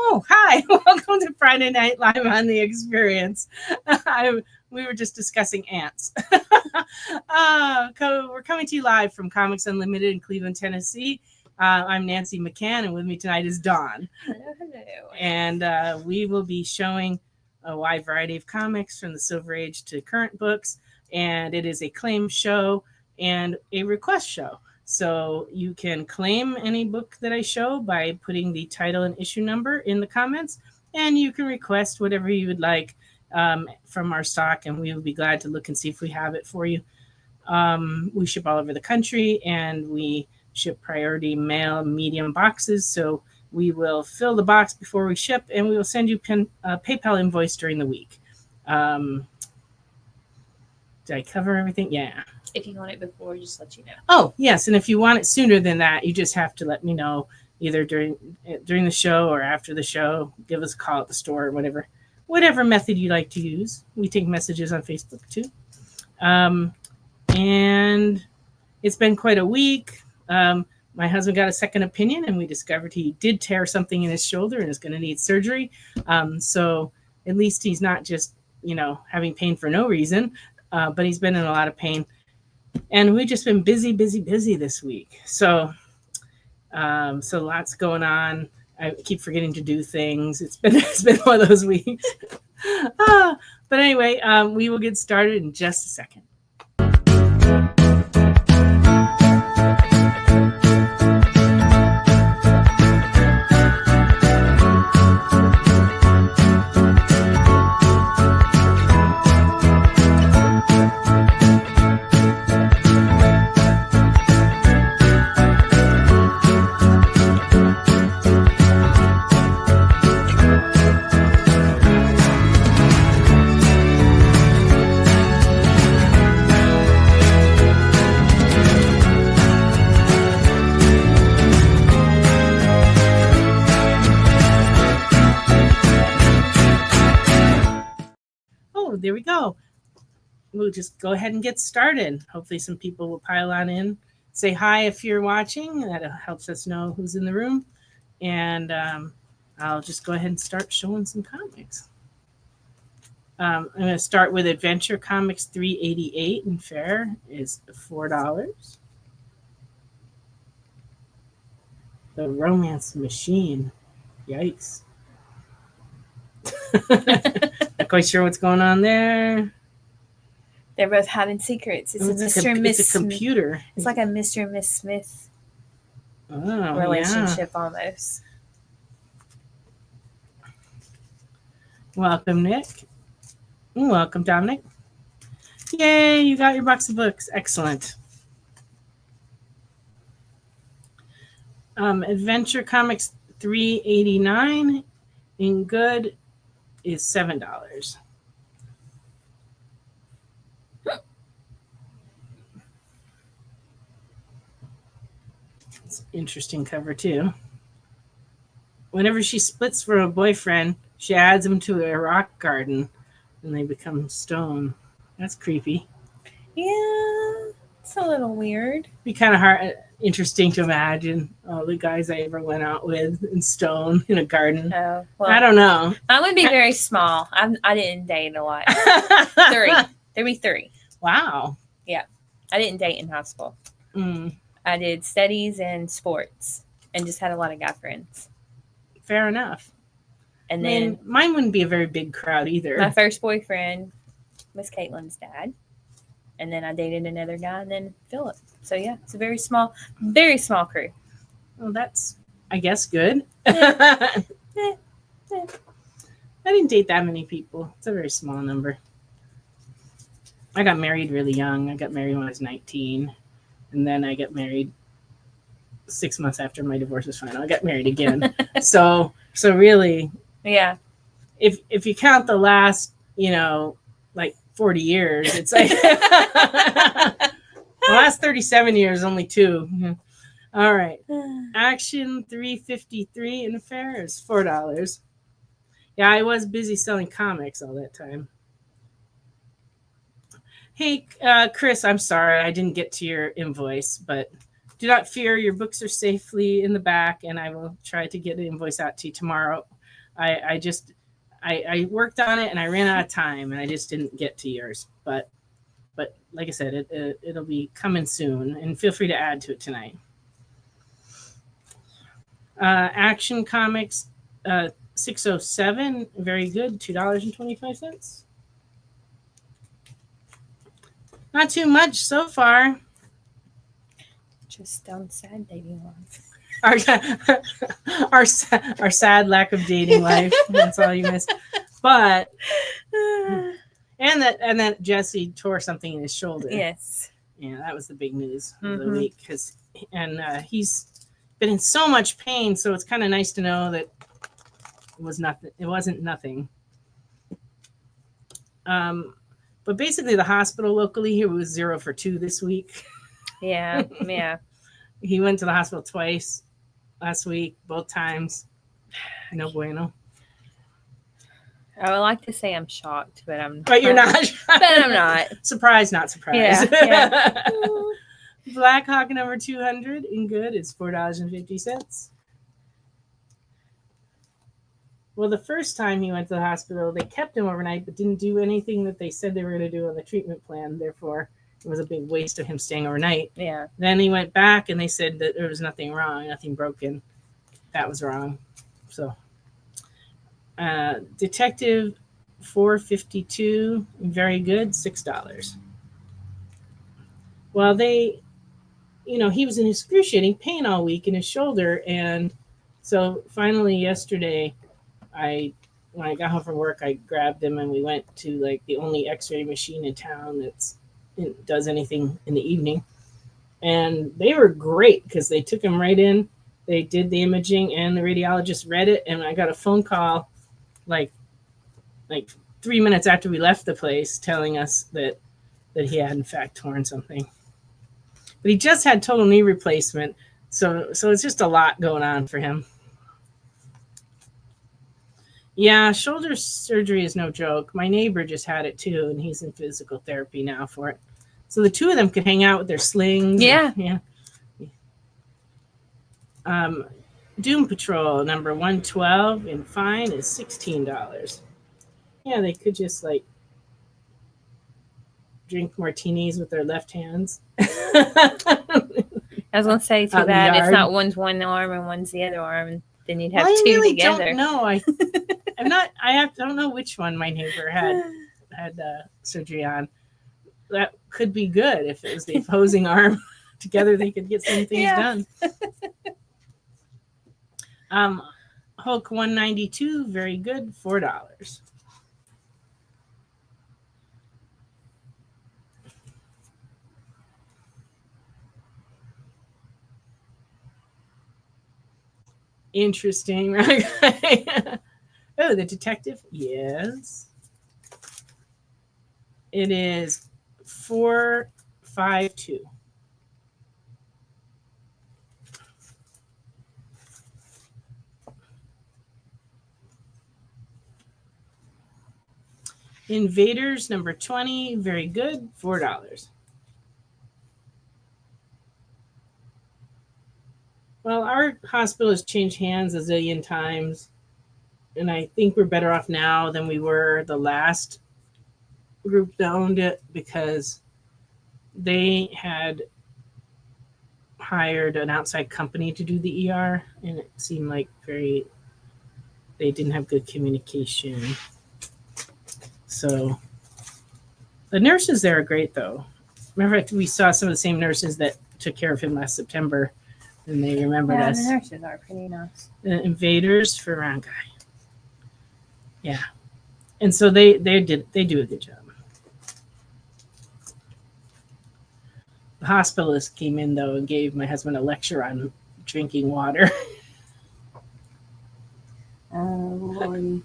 Oh, hi. Welcome to Friday Night Live on the Experience. We were just discussing ants. We're coming to you live from Comics Unlimited in Cleveland, Tennessee. I'm Nancy McCann, and with me tonight is Dawn. Hello. And we will be showing a wide variety of comics from the Silver Age to current books. And it is a claim show and a request show. So you can claim any book that I show by putting the title and issue number in the comments, and you can request whatever you would like from our stock, and we will be glad to look and see if we have it for you. We ship all over the country, and we ship priority mail medium boxes, so we will fill the box before we ship, and we will send you PayPal invoice during the week. Did I cover everything? Yeah. If you want it before, just let you know. Oh, yes. And if you want it sooner than that, you just have to let me know either during the show or after the show. Give us a call at the store or whatever method you like to use. We take messages on Facebook too. And it's been quite a week. My husband got a second opinion, and we discovered he did tear something in his shoulder and is going to need surgery. So at least he's not just, having pain for no reason, but he's been in a lot of pain. And we've just been busy this week. So lots going on. I keep forgetting to do things. It's been one of those weeks. But anyway, we will get started in just a second. There we go. We'll just go ahead and get started. Hopefully some people will pile on in. Say hi if you're watching. That helps us know who's in the room. And I'll just go ahead and start showing some comics. I'm going to start with Adventure Comics 388 and fair is $4. The Romance Machine. Yikes. Not quite sure what's going on there. They're both hiding secrets. It's a Mr. and Miss. It's a computer. It's like a Mr. and Miss Smith relationship almost. Welcome, Nick. Welcome, Dominic. Yay, you got your box of books. Excellent. Adventure Comics 389 in good is $7. It's an interesting cover too. Whenever she splits from a boyfriend, she adds him to a rock garden and they become stone. That's creepy. Yeah, it's a little weird. Be kind of interesting to imagine all the guys I ever went out with in stone in a garden. Oh, well, I don't know. I would be very small. I didn't date a lot. 3. There'd be 3. Wow. Yeah. I didn't date in high school. Mm. I did studies and sports and just had a lot of guy friends. Fair enough. And then mine wouldn't be a very big crowd either. My first boyfriend was Caitlin's dad. And then I dated another guy, and then Philip. So, yeah, it's a very small crew. Well, that's, I guess, good. Yeah. I didn't date that many people. It's a very small number. I got married really young. I got married when I was 19. And then I got married 6 months after my divorce was final. I got married again. So really, yeah. If you count the last, like 40 years, it's like the last 37 years, only 2. All right. Action 353 in fair is $4. Yeah, I was busy selling comics all that time. Hey, Chris, I'm sorry I didn't get to your invoice, but do not fear. Your books are safely in the back, and I will try to get an invoice out to you tomorrow. I worked on it and I ran out of time and I just didn't get to yours. But like I said, it'll be coming soon, and feel free to add to it tonight. Action Comics 607, very good, $2.25. Not too much so far. Just sad dating life. Our sad lack of dating life. That's all you missed. But and that Jesse tore something in his shoulder. Yes. Yeah, that was the big news of the week. He's been in so much pain, so it's kind of nice to know that it was nothing. It wasn't nothing. But basically, the hospital locally here was 0 for 2 this week. Yeah. He went to the hospital twice last week, both times. No bueno. I would like to say I'm shocked, but I'm. But you're not. But I'm not. Surprise, not surprise. Yeah. Black Hawk number 200 in good is $4.50. Well, the first time he went to the hospital, they kept him overnight, but didn't do anything that they said they were going to do on the treatment plan. Therefore, it was a big waste of him staying overnight. Yeah. Then he went back, and they said that there was nothing wrong, nothing broken. That was wrong. So, Detective 452, very good, $6. Well, he was in excruciating pain all week in his shoulder, and so finally yesterday, when I got home from work, I grabbed him and we went to like the only X-ray machine in town that does anything in the evening, and they were great because they took him right in. They did the imaging and the radiologist read it, and I got a phone call like 3 minutes after we left the place telling us that he had in fact torn something. But he just had total knee replacement, so it's just a lot going on for him. Yeah, shoulder surgery is no joke. My neighbor just had it too, and he's in physical therapy now for it. So the two of them could hang out with their slings. Yeah. Doom Patrol number 112 in fine is $16. Yeah, they could just like drink martinis with their left hands. I was gonna say too Out in the bad it's yard. not one's one arm and one's the other arm, and then you'd have I two really together. don't know. I don't know which one my neighbor had surgery on. That could be good if it was the opposing arm. Together they could get some things done. Hulk 192, very good, $4. Interesting, right? Oh, the detective? Yes. It is 452. Invaders number 20, very good, $4. Well, our hospital has changed hands a zillion times, and I think we're better off now than we were the last group that owned it, because they had hired an outside company to do the ER, and it seemed like they didn't have good communication. So the nurses there are great, though. Remember, we saw some of the same nurses that took care of him last September, and they remembered us. The nurses are pretty nice. The Invaders for round guy. Yeah, and so they do a good job. The hospitalist came in though and gave my husband a lecture on drinking water. Oh Lord.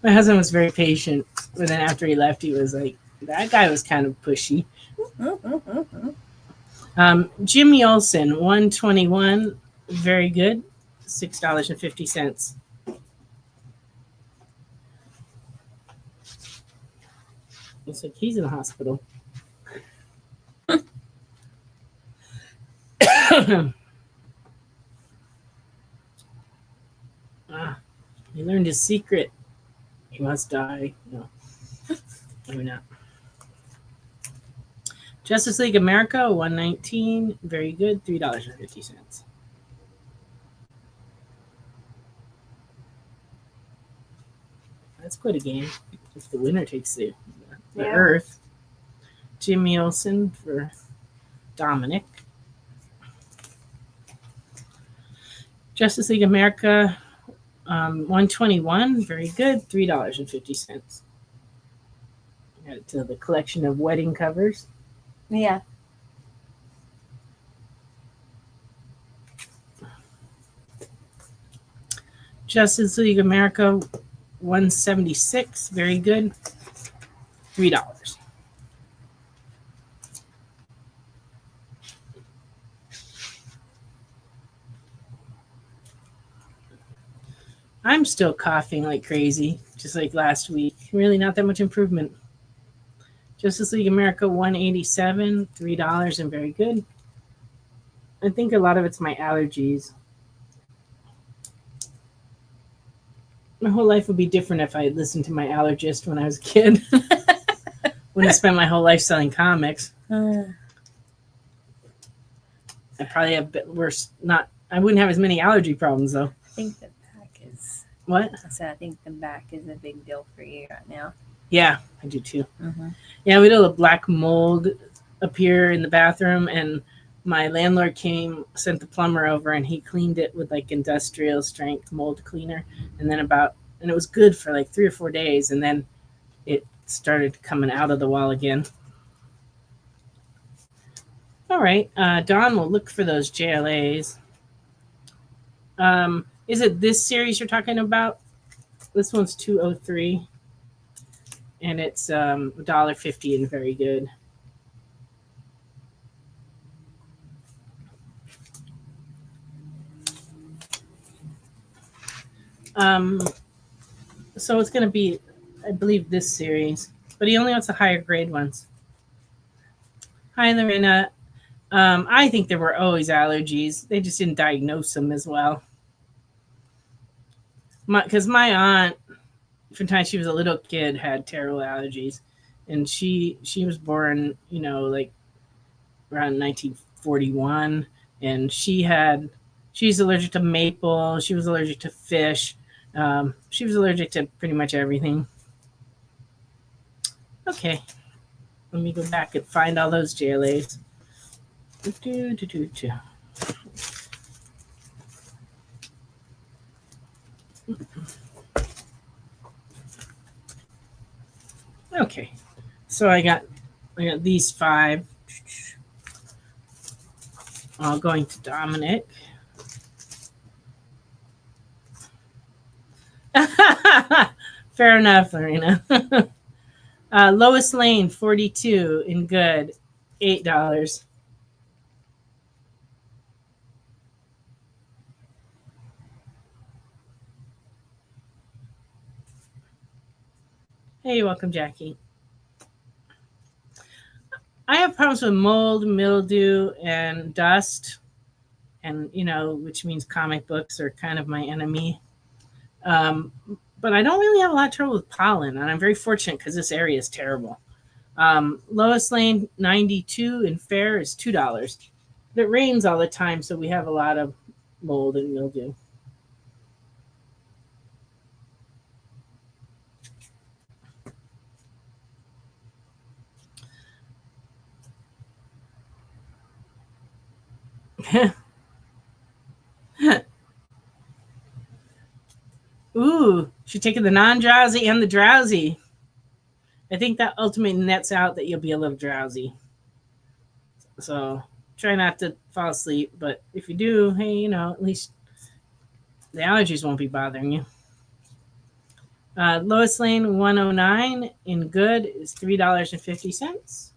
My husband was very patient, but then after he left, he was like, that guy was kind of pushy. Jimmy Olsen, 121, very good, $6.50. Looks like he's in the hospital. He learned his secret. He must die. No, maybe not. Justice League America 119. Very good. $3.50. That's quite a game. If the winner takes the Yeah. Earth. Jimmy Olsen for Dominic. Justice League America 121. Very good. $3.50. Got it to the collection of wedding covers. Yeah. Justice League America 176. Very good. $3. I'm still coughing like crazy, just like last week. Really not that much improvement. Justice League America 187, $3 and very good. I think a lot of it's my allergies. My whole life would be different if I had listened to my allergist when I was a kid. Wouldn't have spent my whole life selling comics. I probably have worse. I wouldn't have as many allergy problems though. I think the back is. What? I said I think the back is a big deal for you right now. Yeah, I do too. Mm-hmm. Yeah, we had a black mold appear in the bathroom, and my landlord sent the plumber over, and he cleaned it with like industrial strength mold cleaner, and it was good for like 3 or 4 days, and then it started coming out of the wall again. All right, Dawn will look for those JLAs. Is it this series you're talking about? This one's 203. And it's $1.50 and very good. So it's going to be, I believe, this series. But he only wants the higher grade ones. Hi, Lorena. I think there were always allergies. They just didn't diagnose them as well. Because my aunt, from the time she was a little kid, had terrible allergies. And she was born, like around 1941. And she's allergic to maple. She was allergic to fish. She was allergic to pretty much everything. Okay. Let me go back and find all those JLAs. Okay. So I got these 5. All going to Dominic. Fair enough, Lorena. Lois Lane, 42 in good, $8. Hey, welcome, Jackie. I have problems with mold, mildew, and dust, and which means comic books are kind of my enemy. But I don't really have a lot of trouble with pollen, and I'm very fortunate because this area is terrible. Lois Lane 92 in fair is $2. It rains all the time, so we have a lot of mold and mildew. Ooh, she's taking the non-drowsy and the drowsy. I think that ultimately nets out that you'll be a little drowsy. So try not to fall asleep, but if you do, hey, at least the allergies won't be bothering you. Lois Lane 109 in good is $3.50.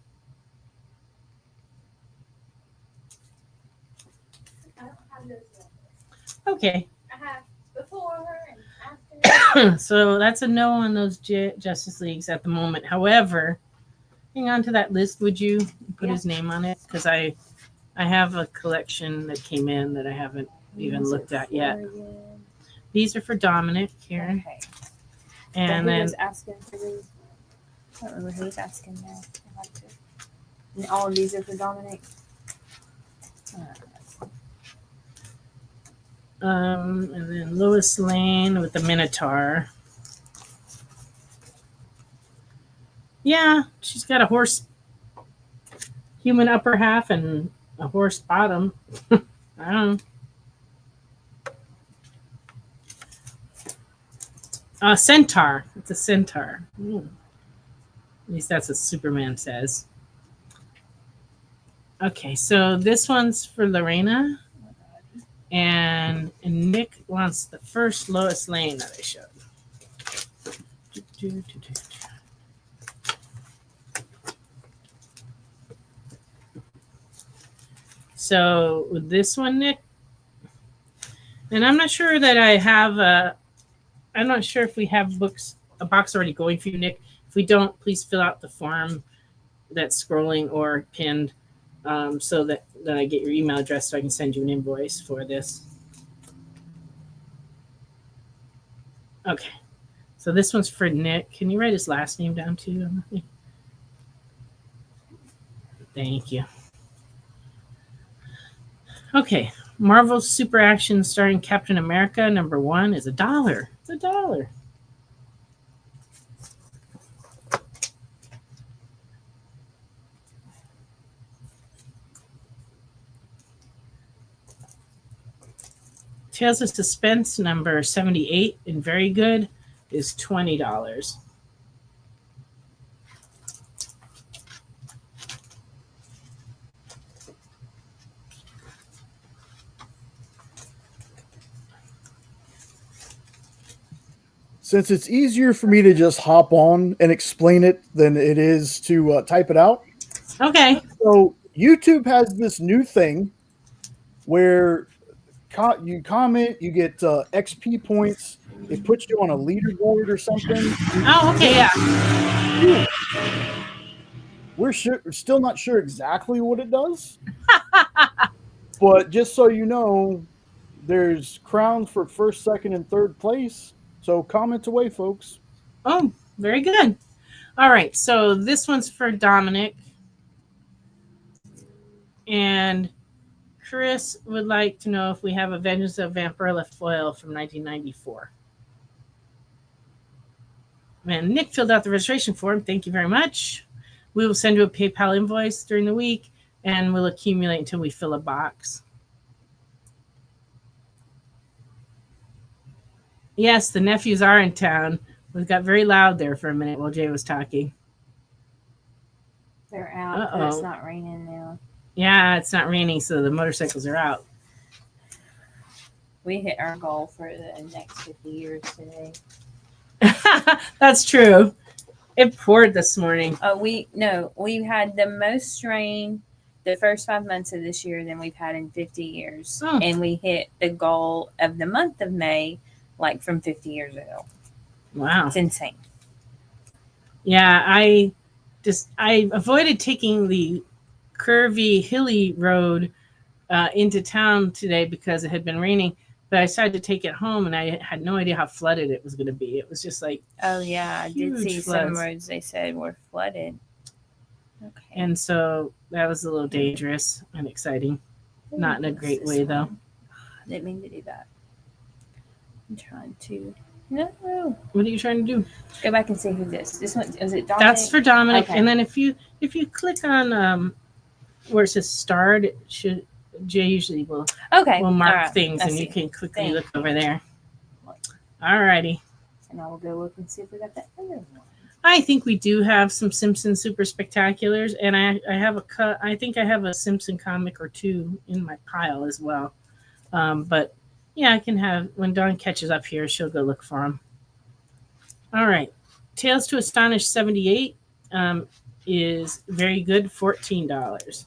I don't have those yet. Okay. I have before and after. So that's a no on those Justice Leagues at the moment. However, hang on to that list, would you? Put his name on it, because I have a collection that came in that I haven't even looked at yet. These are for Dominic here. Okay. And who then was asking for these? I don't remember who's asking now. I'll have to- And all of these are for Dominic. and then Lois Lane with the Minotaur. Yeah, she's got a horse human upper half and a horse bottom. I don't know. Centaur. It's a centaur. At least that's what Superman says. Okay, so this one's for Lorena. And Nick wants the first Lois Lane that I showed. So with this one, Nick, and I'm not sure that I have I'm not sure if we have a box already going for you, Nick. If we don't, please fill out the form that's scrolling or pinned, so that I get your email address so I can send you an invoice for this. Okay, so this one's for Nick. Can you write his last name down too? Thank you. Okay, Marvel Super Action starring Captain America #1 is $1. It's $1. Tales of Suspense #78 and Very Good is $20. Since it's easier for me to just hop on and explain it than it is to type it out. Okay. So YouTube has this new thing where you comment, you get XP points. It puts you on a leaderboard or something. Oh, okay, yeah. We're still not sure exactly what it does. But just so you know, there's crowns for first, second, and third place. So comment away, folks. Oh, very good. All right, so this one's for Dominic. And Chris would like to know if we have a Vengeance of Vampirella foil from 1994. And Nick filled out the registration form. Thank you very much. We will send you a PayPal invoice during the week, and we'll accumulate until we fill a box. Yes, the nephews are in town. It got very loud there for a minute while Jay was talking. They're out. But it's not raining now. Yeah, it's not raining, so the motorcycles are out. We hit our goal for the next 50 years today. That's true. It poured this morning. We had the most rain the first 5 months of this year than we've had in 50 years. Oh. And we hit the goal of the month of May like from 50 years ago. Wow. It's insane. Yeah, I avoided taking the curvy, hilly road into town today because it had been raining. But I decided to take it home, and I had no idea how flooded it was going to be. It was just like, oh yeah, I did see floods. some roads they said were flooded. Okay. And so that was a little dangerous and exciting. Not in a great way, though. I didn't mean to do that. I'm trying to. No. What are you trying to do? Go back and see who this. This one is it Dominic? That's for Dominic. Okay. And then if you click on where it says starred, it should Jay usually will mark things, and you can quickly look over there. All righty. And I will go look and see if we got that other one. I think we do have some Simpson Super Spectaculars, and I think I have a Simpson comic or two in my pile as well. But yeah, I can have, when Dawn catches up here, she'll go look for them. All right. Tales to Astonish 78 is Very Good, $14.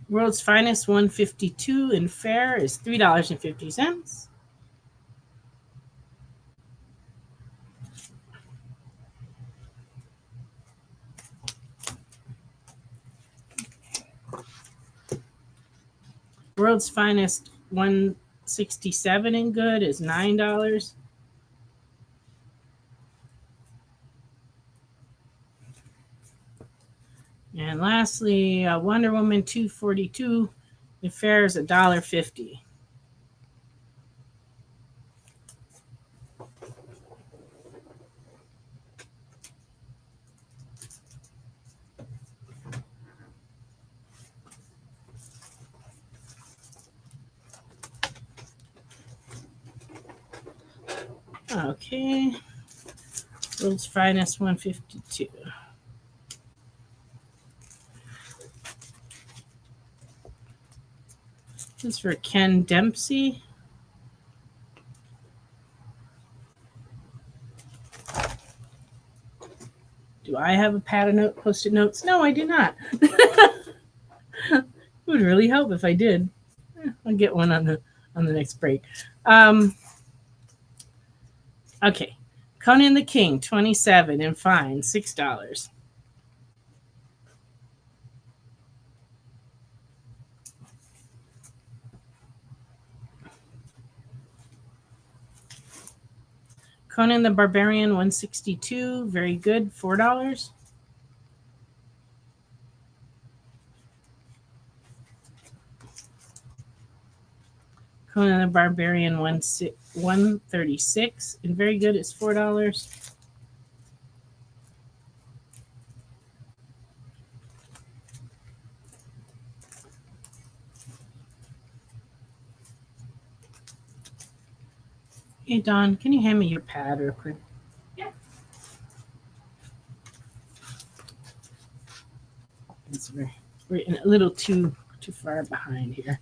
World's Finest 152 in Fair is $3.50. World's Finest 167 in good is $9. And lastly, Wonder Woman 242, it fares $1.50. Okay, World's Finest 152. This is for Ken Dempsey. Do I have a pad of post-it notes? No, I do not. It would really help if I did. I'll get one on the next break. Okay, Conan the King 27 and fine $6. Conan the Barbarian 162, very good, $4. Conan the Barbarian 136, and very good, it's $4. Hey, Dawn, can you hand me your pad real quick? Yeah. We're a little too far behind here.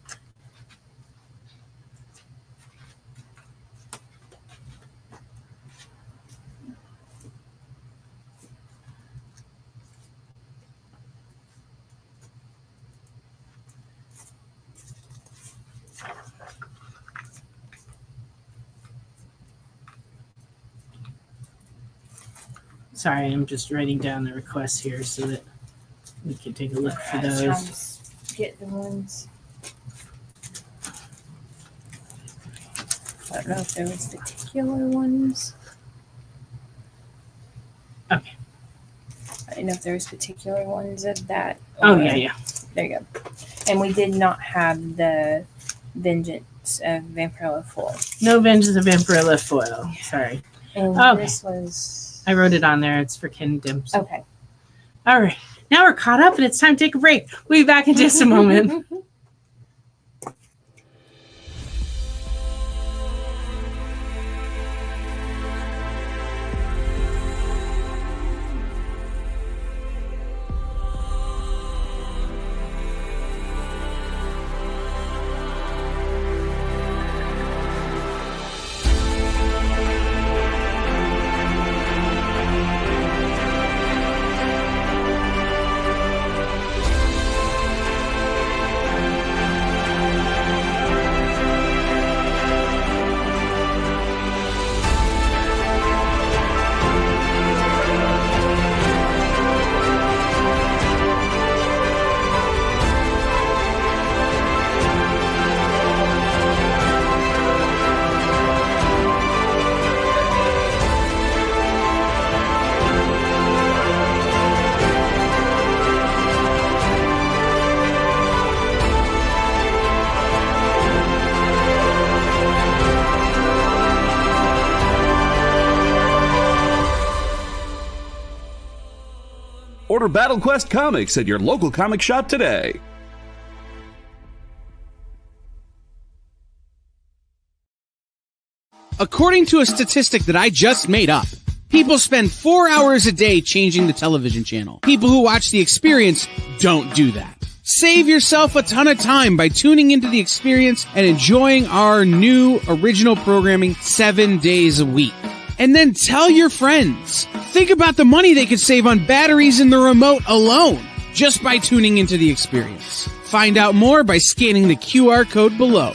Sorry, I'm just writing down the requests here so that we can take a look for those. Get the ones. I don't know if there was particular ones. Okay. I didn't know if there was particular ones of that. Oh, yeah. There you go. And we did not have the Vengeance of Vampirella foil. No Vengeance of Vampirella foil. Sorry. And Okay. this was... I wrote it on there. It's for Ken Dempsey. Okay. All right. Now we're caught up and it's time to take a break. We'll be back in just a moment. Order Battle Quest comics at your local comic shop today. According to a statistic that I just made up, people spend 4 hours a day changing the television channel. People who watch The Experience don't do that. Save yourself a ton of time by tuning into The Experience and enjoying our new original programming 7 days a week. And then tell your friends. Think about the money they could save on batteries in the remote alone just by tuning into The Experience. Find out more by scanning the QR code below.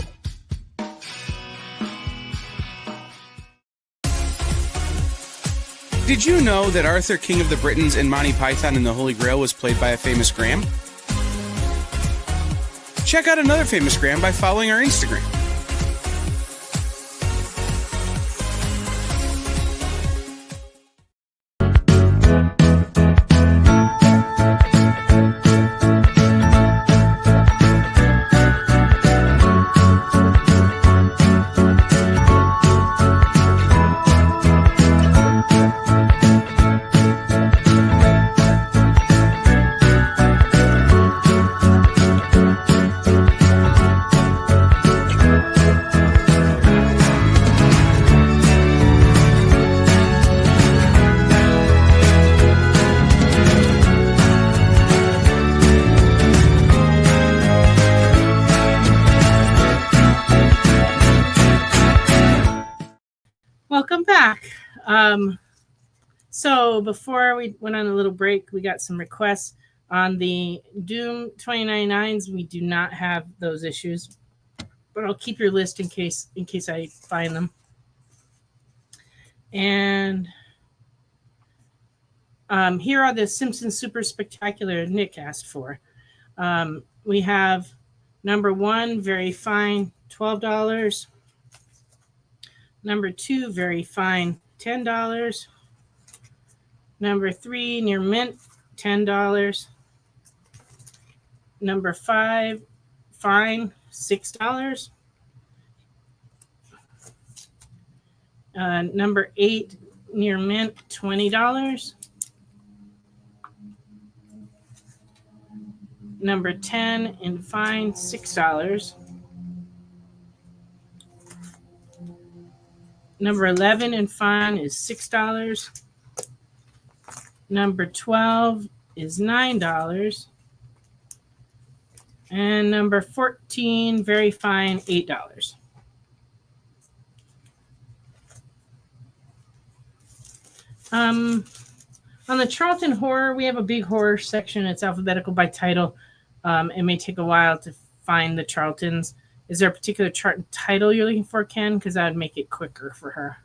Did you know that Arthur, King of the Britons, in Monty Python and the Holy Grail was played by a famous Graham? check out another famous gram by following our Instagram. Welcome back. So before we went on a little break, we got some requests on the Doom 2099s. We do not have those issues, but I'll keep your list in case I find them. And here are the Simpsons Super Spectacular Nick asked for. We have number 1, very fine, $12. Number 2, very fine, $10. Number 3, near mint, $10. Number 5, fine, $6. Number 8, near mint, $20. Number 10, in fine, $6. Number 11 in fine is $6. Number 12 is $9. And number 14, very fine, $8. On the Charlton Horror, we have a big horror section. It's alphabetical by title. It may take a while to find the Charltons. Is there a particular title you're looking for, Ken? Because that would make it quicker for her.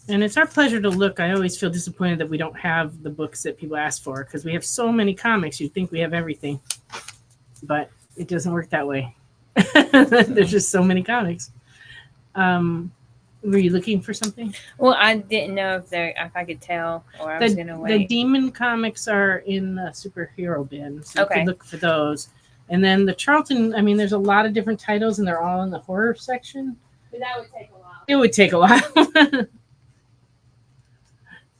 And it's our pleasure to look. I always feel disappointed that we don't have the books that people ask for because we have so many comics. You'd think we have everything. But it doesn't work that way. There's just so many comics. Were you looking for something? Well, I didn't know if I could tell, or I was going to wait. The Demon comics are in the superhero bin, so Okay. you could look for those. And then the Charlton, I mean, there's a lot of different titles, and they're all in the horror section. But that would take a while. It would take a while.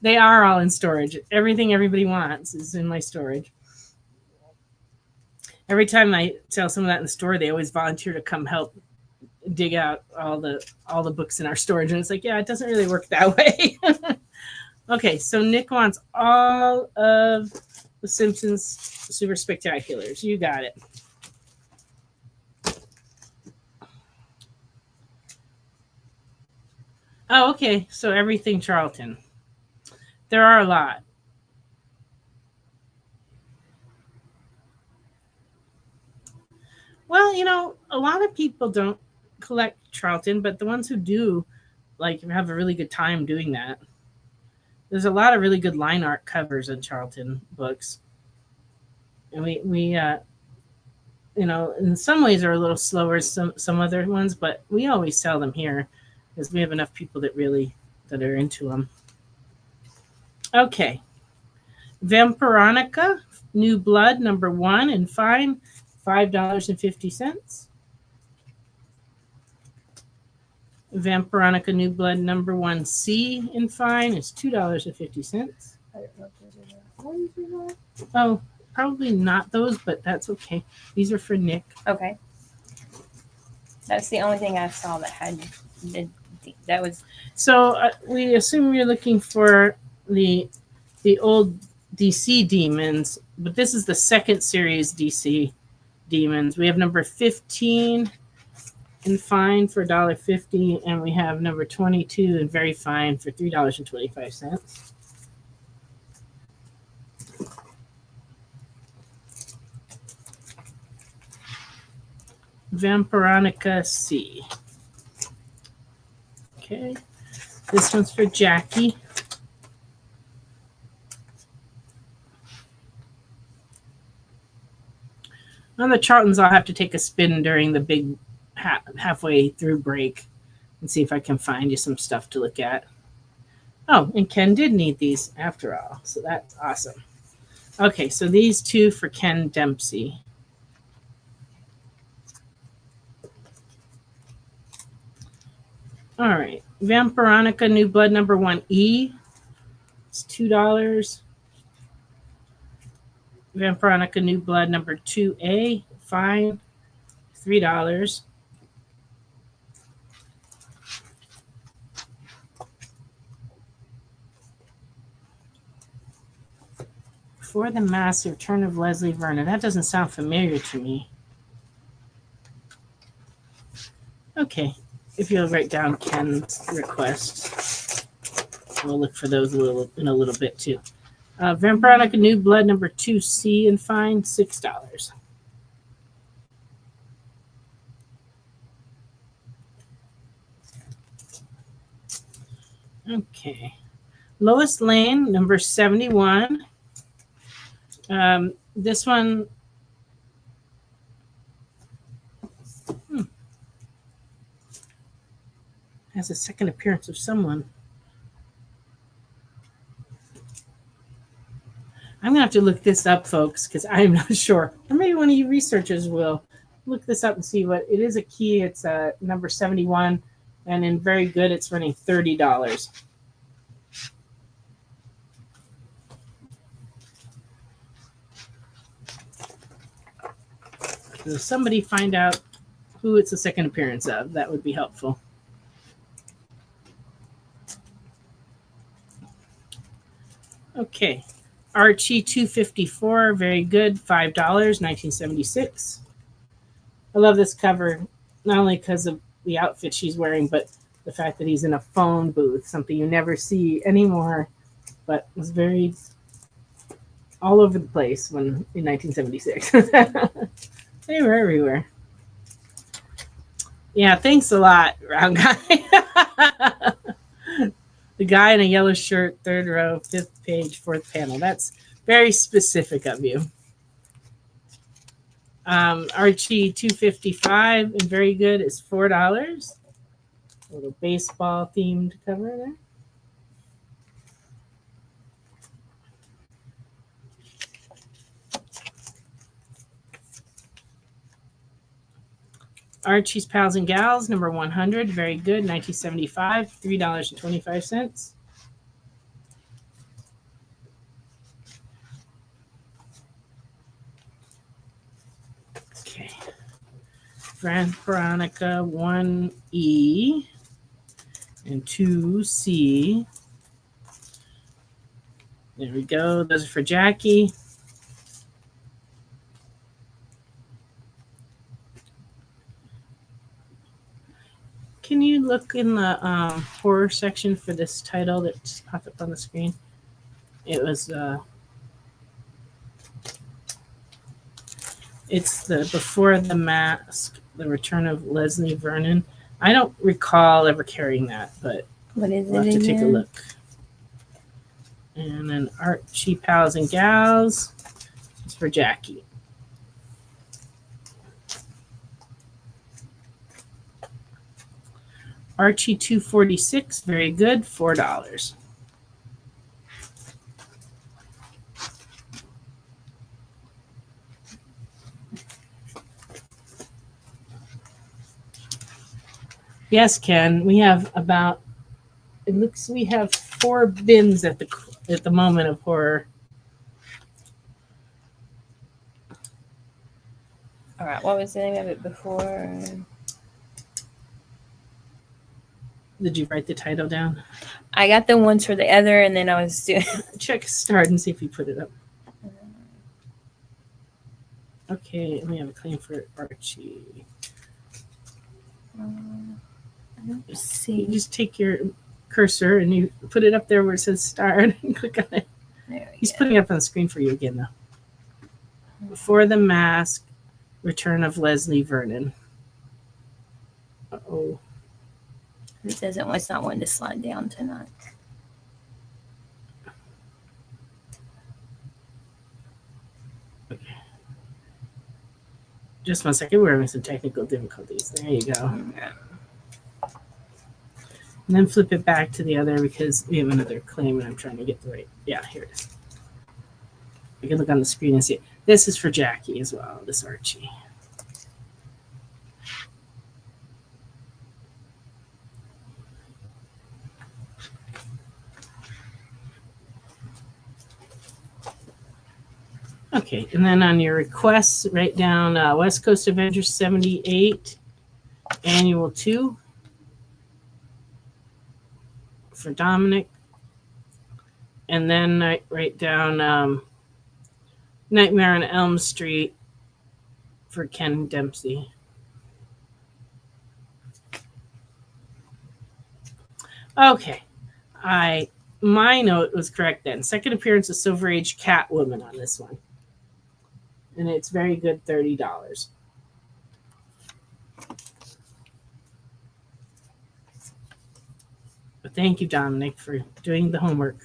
They are all in storage. Everything everybody wants is in my storage. Every time I sell some of that in the store, they always volunteer to come help dig out all the books in our storage, and it's like, yeah, it doesn't really work that way. Okay, so Nick wants all of the Simpsons Super Spectaculars. You got it. Oh, okay, so everything Charlton. There are a lot. Well, you know, a lot of people don't collect Charlton, but the ones who do, like, have a really good time doing that. There's a lot of really good line art covers in Charlton books, and we you know, in some ways are a little slower some other ones, but we always sell them here because we have enough people that are into them. Okay, Vampironica New Blood #1 in fine, $5.50. Vampironica New Blood #1C in fine is $2.50. Oh, probably not those, but that's okay. These are for Nick. Okay. That's the only thing I saw that had that was. So we assume you're looking for the old DC Demons, but this is the second series DC Demons. We have number 15 in fine for $1.50, and we have number 22 in very fine for $3.25. Vampironica C. Okay, this one's for Jackie. On the Charltons, I'll have to take a spin during the big halfway through break and see if I can find you some stuff to look at. Oh, and Ken did need these after all, so that's awesome. Okay, so these two for Ken Dempsey. All right, Vampironica New Blood number 1E. It's $2. Vampironica New Blood number 2A, fine, $3. For the Massive Return of Leslie Vernon. That doesn't sound familiar to me. Okay, if you'll write down Ken's request, we'll look for those in a little bit too. Vampironica New Blood number 2C and fine, $6. Okay. Lois Lane number 71. This one has a second appearance of someone. I'm gonna have to look this up, folks, because I'm not sure. Or maybe one of you researchers will look this up and see what it is. A key. It's number 71, and in Very Good, it's running $30. So somebody find out who it's a second appearance of. That would be helpful. Okay. Archie 254, Very Good, $5, 1976. I love this cover, not only because of the outfit she's wearing, but the fact that he's in a phone booth, something you never see anymore, but was very all over the place when in 1976. They were everywhere. Yeah, thanks a lot, Round Guy. The guy in a yellow shirt, third row, fifth page, fourth panel. That's very specific of you. Archie 255 and Very Good is $4. A little baseball themed cover there. Archie's Pals and Gals, number 100, Very Good, 1975, $3.25. Okay. Vampironica 1E and 2C. There we go. Those are for Jackie. Can you look in the horror section for this title that just popped up on the screen? It was it's the Before the Mask, The Return of Leslie Vernon. I don't recall ever carrying that, but What is we'll it have to take a again? look. And then Archie Pals and Gals. It's for Jackie. Archie 246, Very Good, $4. Yes, Ken, we have about, it looks we have 4 bins at the moment of horror. All right, what was the name of it before? Did you write the title down? I got the ones for the other, and then I was doing. Check start and see if you put it up. Okay, and we have a claim for Archie. Let's see. You just take your cursor and you put it up there where it says start and click on it. There we He's go. putting it up on the screen for you again, though. Before the Mask, Return of Leslie Vernon. Uh-oh. It doesn't. It's not one to slide down tonight. Just 1 second. We're having some technical difficulties. There you go. And then flip it back to the other because we have another claim and I'm trying to get the right. Yeah, here it is. You can look on the screen and see it. This is for Jackie as well, this Archie. Okay, and then on your requests, write down West Coast Avengers 78, Annual 2 for Dominic. And then I write down Nightmare on Elm Street for Ken Dempsey. Okay, my note was correct then. Second appearance of Silver Age Catwoman on this one. And it's very good, $30. But thank you, Dominic, for doing the homework.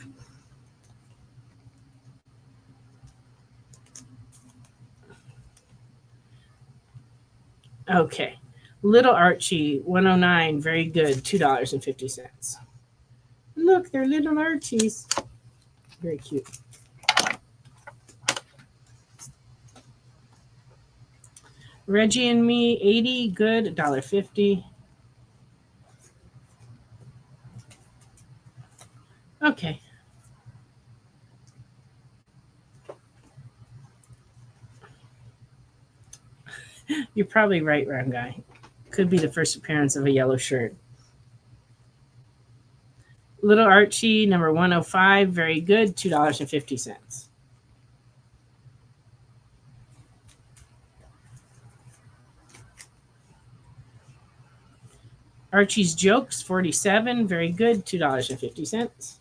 Okay. Little Archie, 109, very good, $2.50. Look, they're little Archies. Very cute. Reggie and Me, 80, good, $1.50. Okay. You're probably right, round guy. Could be the first appearance of a yellow shirt. Little Archie, number 105, very good, $2.50. Archie's Jokes, 47, very good, $2.50.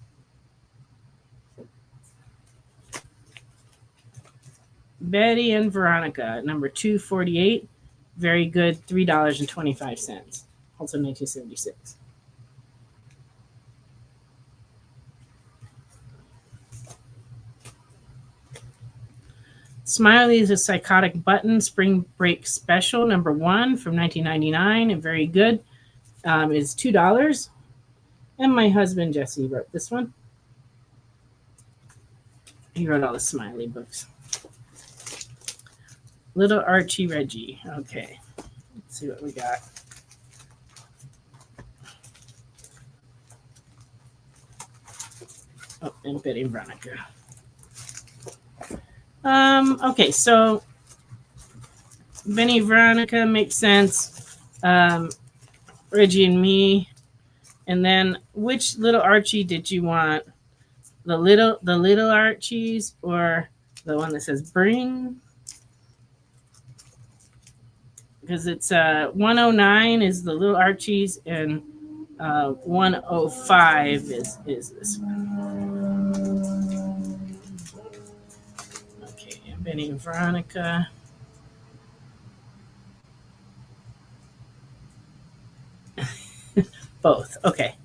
Betty and Veronica, number 248, very good, $3.25. Also 1976. Smiley is a Psychotic Button Spring Break Special, number 1 from 1999, and very good. Is $2. And my husband, Jesse, wrote this one. He wrote all the Smiley books. Little Archie Reggie. Okay. Let's see what we got. Oh, and Betty and Veronica. Okay, so Benny Veronica makes sense. Reggie and Me. And then which little Archie did you want? The little Archies or the one that says bring? Because it's 109 is the little Archies and 105 is this one. Okay, and Benny and Veronica. Both. Okay.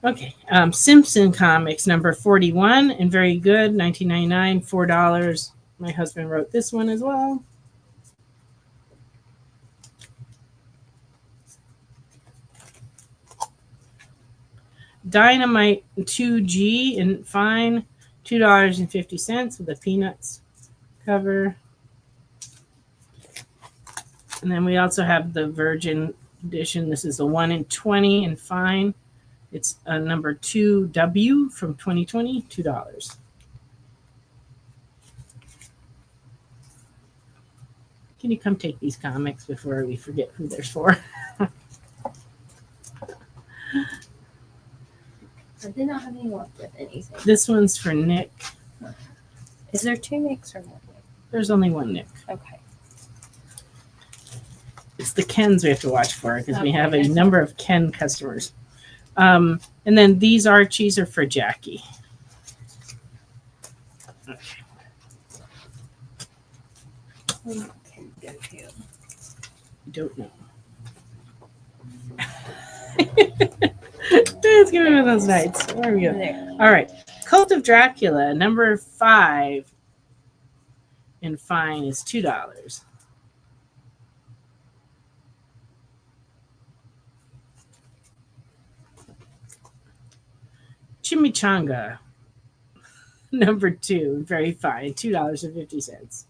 Okay. Simpson Comics, number 41, and very good, 1999, $4. My husband wrote this one as well. Dynamite 2G and fine, $2.50 with a Peanuts cover. And then we also have the Virgin edition. This is a 1 in 20 and fine. It's a number 2W from 2020, $2. Can you come take these comics before we forget who they're for? I did not have any luck with anything. This one's for Nick. Is there 2 Nicks or 1 Nick? There's only one Nick. Okay. It's the Kens we have to watch for because we have a Okay. number of Ken customers. And then these Archies are for Jackie. Okay. I don't know. It's gonna be one of those nights. There we go. There. All right. Cult of Dracula, number 5 in fine is $2. Chimichanga, number 2, very fine, $2.50.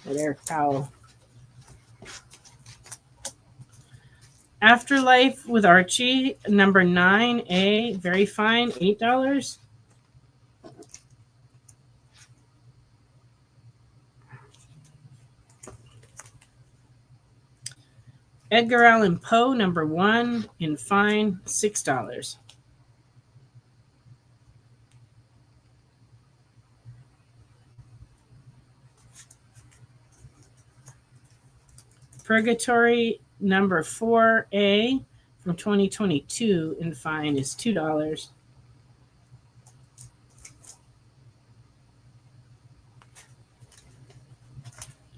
Eric Powell. Afterlife with Archie, number 9A, very fine, $8. Edgar Allan Poe, number 1 in fine, $6. Purgatory, number 4A from 2022 in fine is $2.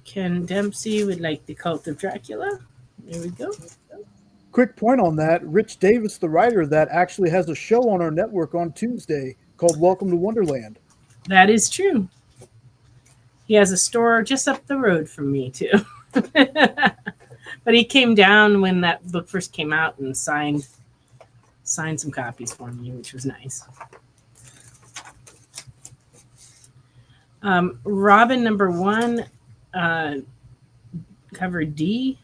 Ken Dempsey would like the Cult of Dracula. There we go. Quick point on that. Rich Davis, the writer, that actually has a show on our network on Tuesday called Welcome to Wonderland. That is true. He has a store just up the road from me, too. But he came down when that book first came out and signed some copies for me, which was nice. Robin, number 1, cover D.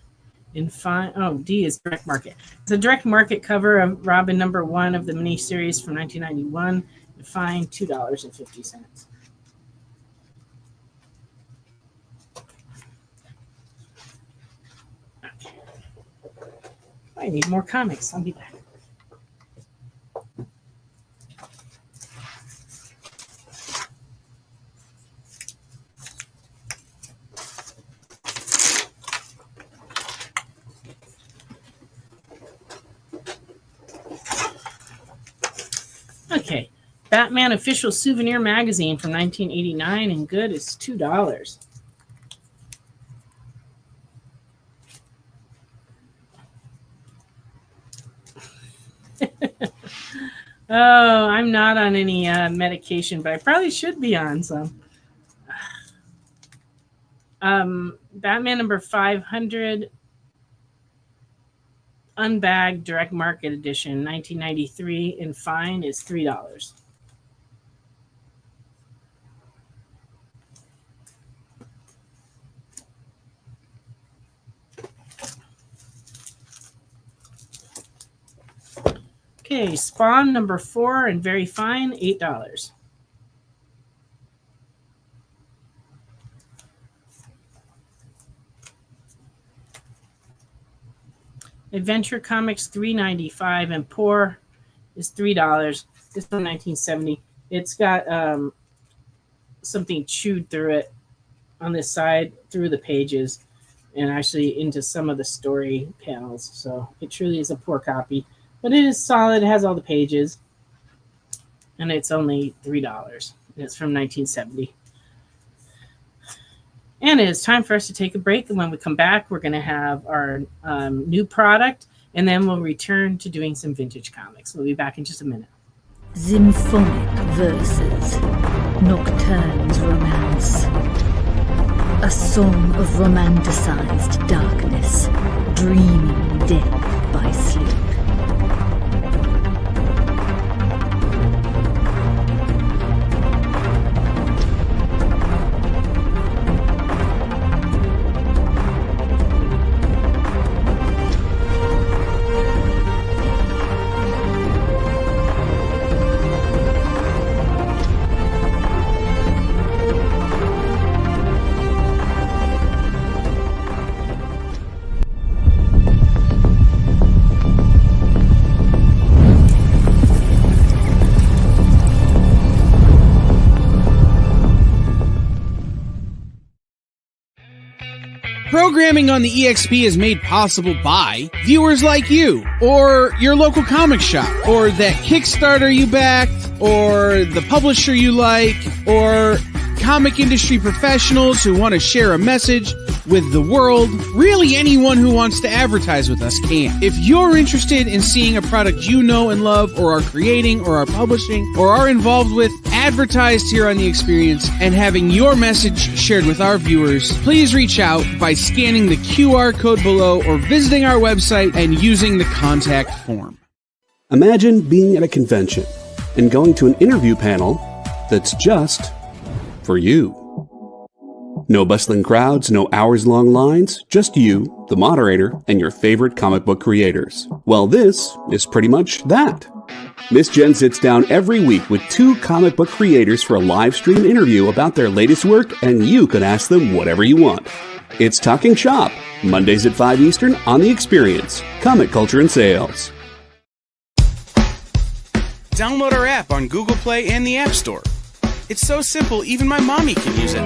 In fine, D is direct market. It's a direct market cover of Robin number 1 of the miniseries from 1991. Fine, $2.50. Okay. I need more comics. I'll be back. Okay, Batman official souvenir magazine from 1989 and good is $2. Oh, I'm not on any medication, but I probably should be on some. Batman number 500 unbagged direct market edition 1993 in fine is $3. Okay, Spawn number 4 and very fine, $8. Adventure Comics $3.95 and Poor is $3. This is from 1970. It's got something chewed through it on this side, through the pages, and actually into some of the story panels. So it truly is a poor copy, but it is solid. It has all the pages, and it's only $3. And it's from 1970. And it is time for us to take a break. And when we come back, we're going to have our new product, and then we'll return to doing some vintage comics. We'll be back in just a minute. Symphonic verses, Nocturne's romance. A song of romanticized darkness, dreaming death by sleep. Programming on the EXP is made possible by viewers like you, or your local comic shop, or that Kickstarter you backed, or the publisher you like, or comic industry professionals who want to share a message with the world. Really, anyone who wants to advertise with us can. If you're interested in seeing a product you know and love, or are creating, or are publishing, or are involved with, advertised here on The Experience, and having your message shared with our viewers, please reach out by scanning the QR code below or visiting our website and using the contact form. Imagine being at a convention and going to an interview panel that's just for you. No bustling crowds, no hours-long lines, just you, the moderator, and your favorite comic book creators. Well, this is pretty much that. Miss Jen sits down every week with 2 comic book creators for a live stream interview about their latest work, and you can ask them whatever you want. It's Talking Shop, Mondays at 5 Eastern on The Experience, Comic Culture and Sales. Download our app on Google Play and the App Store. It's so simple, even my mommy can use it.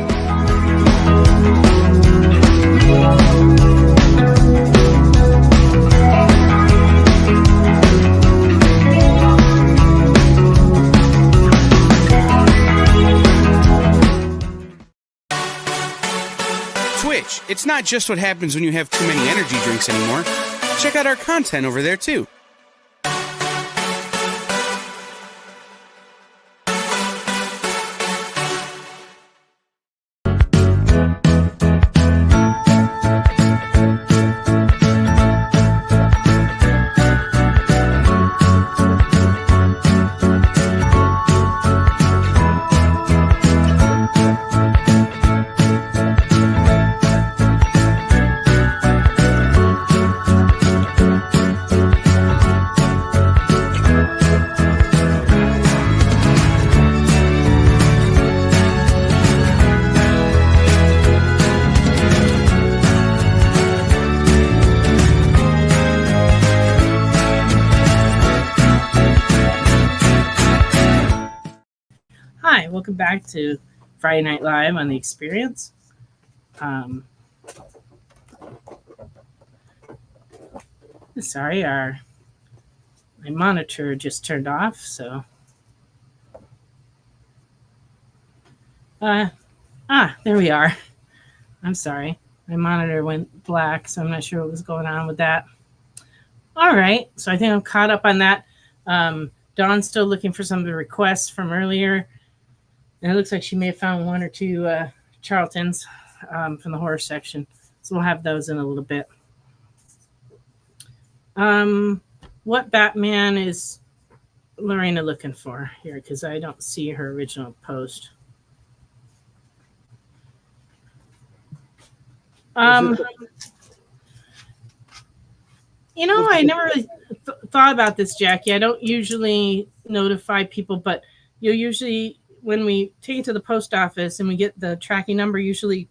Twitch. It's not just what happens when you have too many energy drinks anymore. Check out our content over there, too. Hi, welcome back to Friday Night Live on The Experience. Sorry, my monitor just turned off, so. There we are. I'm sorry. My monitor went black, so I'm not sure what was going on with that. All right, so I think I'm caught up on that. Dawn's still looking for some of the requests from earlier. And it looks like she may have found 1 or 2 Charltons from the horror section. So we'll have those in a little bit. What Batman is Lorena looking for here? Because I don't see her original post. I never really thought about this, Jackie. I don't usually notify people, but you usually, when we take it to the post office and we get the tracking number, usually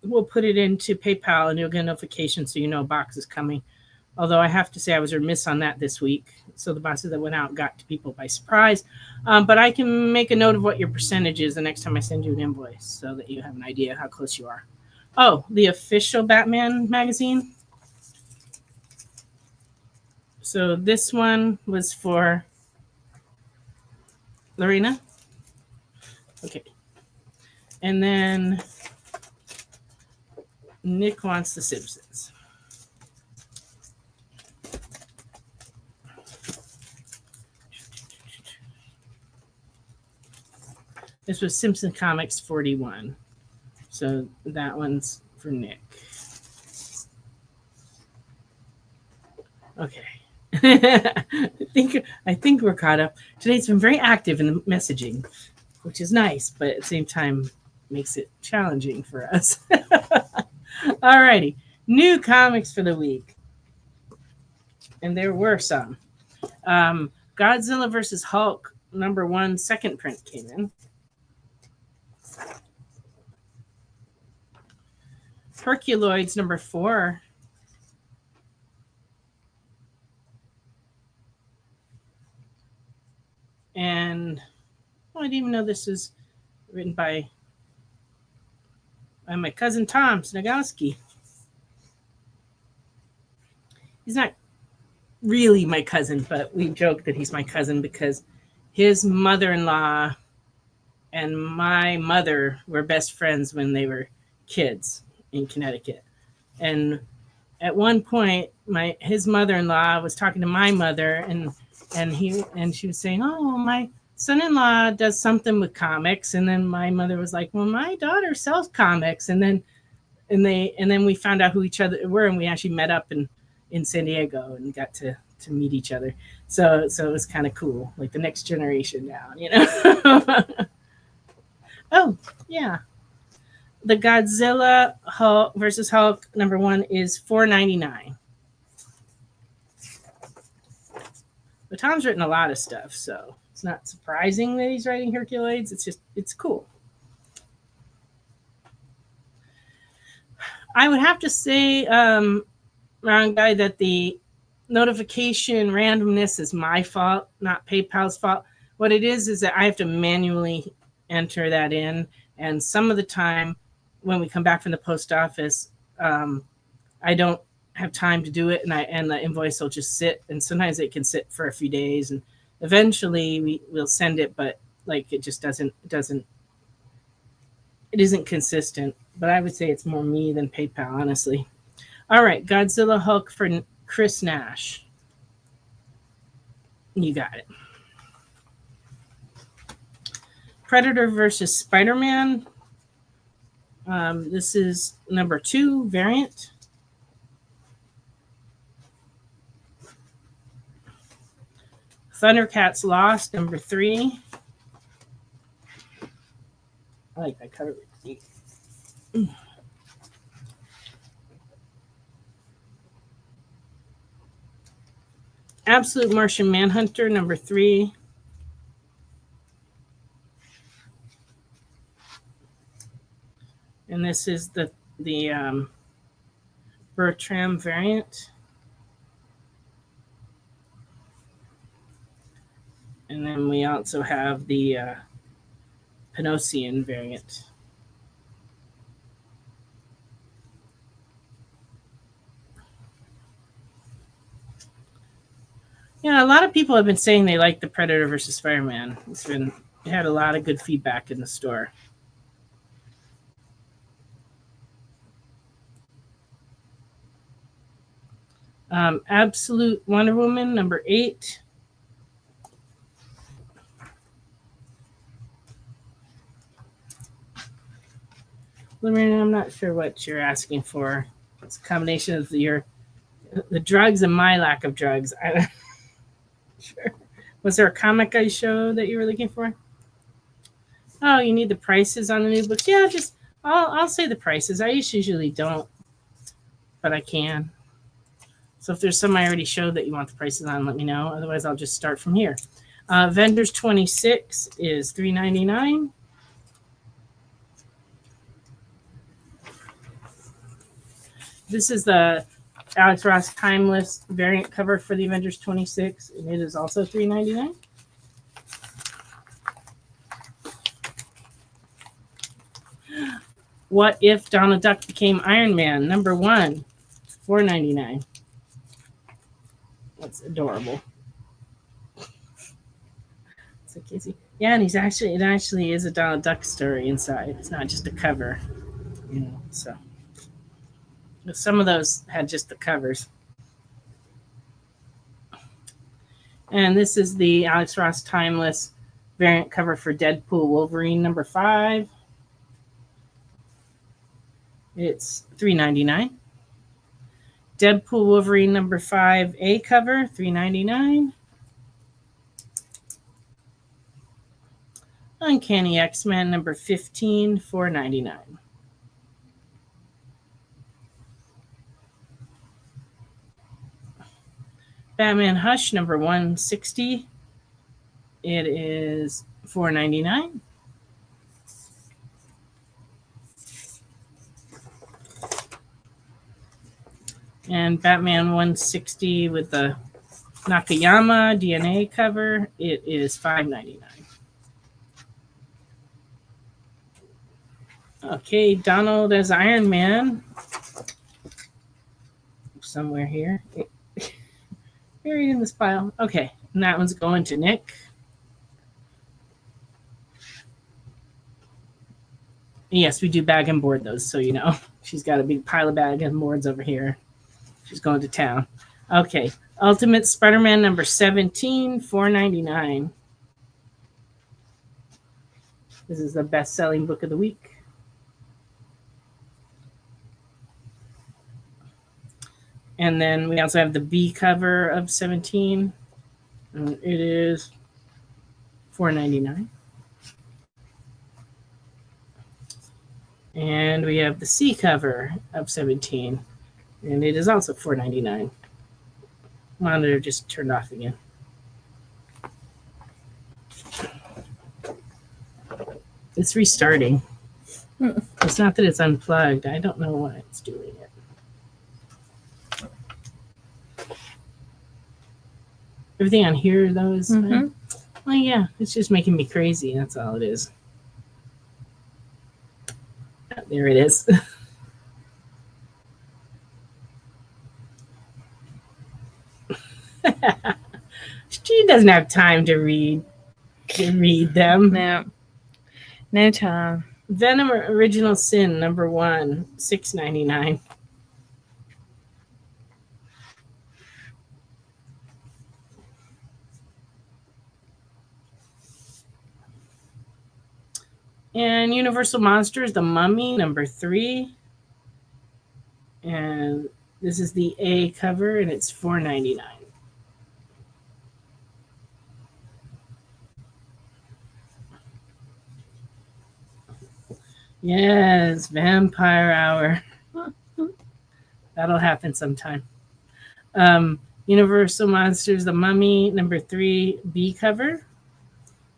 we'll put it into PayPal and you'll get a notification so you know a box is coming. Although I have to say I was remiss on that this week. So the boxes that went out got to people by surprise. But I can make a note of what your percentage is the next time I send you an invoice so that you have an idea how close you are. Oh, the official Batman magazine. So this one was for Lorena. Okay. And then Nick wants The Simpsons. This was Simpson Comics 41. So that one's for Nick. Okay. I think we're caught up. Today's been very active in the messaging, which is nice, but at the same time makes it challenging for us. All righty. New comics for the week. And there were some. Godzilla vs. Hulk #1 second print came in. Herculoids #4. And I didn't even know this is written by my cousin Tom Snagowski. He's not really my cousin, but we joke that he's my cousin because his mother-in-law and my mother were best friends when they were kids in Connecticut. And at one point, his mother-in-law was talking to my mother, and she was saying, "Oh, my son-in-law does something with comics." And then my mother was like, "Well, my daughter sells comics." And then we found out who each other were, and we actually met up in San Diego and got to meet each other. So it was kind of cool, like the next generation now, you know. Oh yeah, the Godzilla Hulk versus Hulk #1 is $4.99. But Tom's written a lot of stuff, so it's not surprising that he's writing Herculoids. It's cool. I would have to say, Ron Guy, that the notification randomness is my fault, not PayPal's fault. What it is that I have to manually enter that in, and some of the time when we come back from the post office, I don't have time to do it, and the invoice will just sit, and sometimes it can sit for a few days, and eventually we'll send it, but like it just doesn't it isn't consistent. But I would say it's more me than PayPal, honestly. All right, Godzilla Hulk for Chris Nash. You got it. Predator versus Spider-Man. This is #2 variant. Thundercats Lost, #3. I like that cover. Absolute Martian Manhunter, #3. And this is the Bertram variant. And then we also have the Panosian variant. Yeah, a lot of people have been saying they like the Predator versus Spider-Man. It had a lot of good feedback in the store. Absolute Wonder Woman, #8. Lorraine, I'm not sure what you're asking for. It's a combination of the drugs and my lack of drugs. I'm not sure. Was there a comic I showed that you were looking for? Oh, you need the prices on the new books? Yeah, just I'll say the prices. I usually don't, but I can. So if there's some I already showed that you want the prices on, let me know. Otherwise, I'll just start from here. Vendors 26 is $3.99. This is the Alex Ross Timeless variant cover for the Avengers 26, and it is also $3.99. What If Donald Duck Became Iron Man, #1, $4.99. That's adorable. So Casey, yeah, and it actually is a Donald Duck story inside. It's not just a cover, you know. So some of those had just the covers. And this is the Alex Ross Timeless variant cover for Deadpool Wolverine #5. It's $3.99. Deadpool Wolverine #5A cover, $3.99. Uncanny X-Men #15, $4.99. Batman Hush #160. It is $4.99. And Batman 160 with the Nakayama DNA cover, it is $5.99. Okay, Donald as Iron Man. Somewhere here. Buried in this pile. Okay, and that one's going to Nick. Yes, we do bag and board those, so you know. She's got a big pile of bag and boards over here. She's going to town. Okay. Ultimate Spider-Man number 17, $4.99. This is the best-selling book of the week. And then we also have the B cover of 17. And it is $4.99. And we have the C cover of 17. And it is also $4.99. Monitor just turned off again. It's restarting. It's not that it's unplugged. I don't know why it's doing it. Everything on here, though, is fine. Well, yeah, it's just making me crazy. That's all it is. There it is. She doesn't have time to read them. No time. Venom Original Sin number 1, $6.99. And Universal Monsters, The Mummy number 3. And this is the A cover, and it's $4.99. Yes, Vampire Hour. That'll happen sometime. Universal Monsters, The Mummy, number 3, B cover.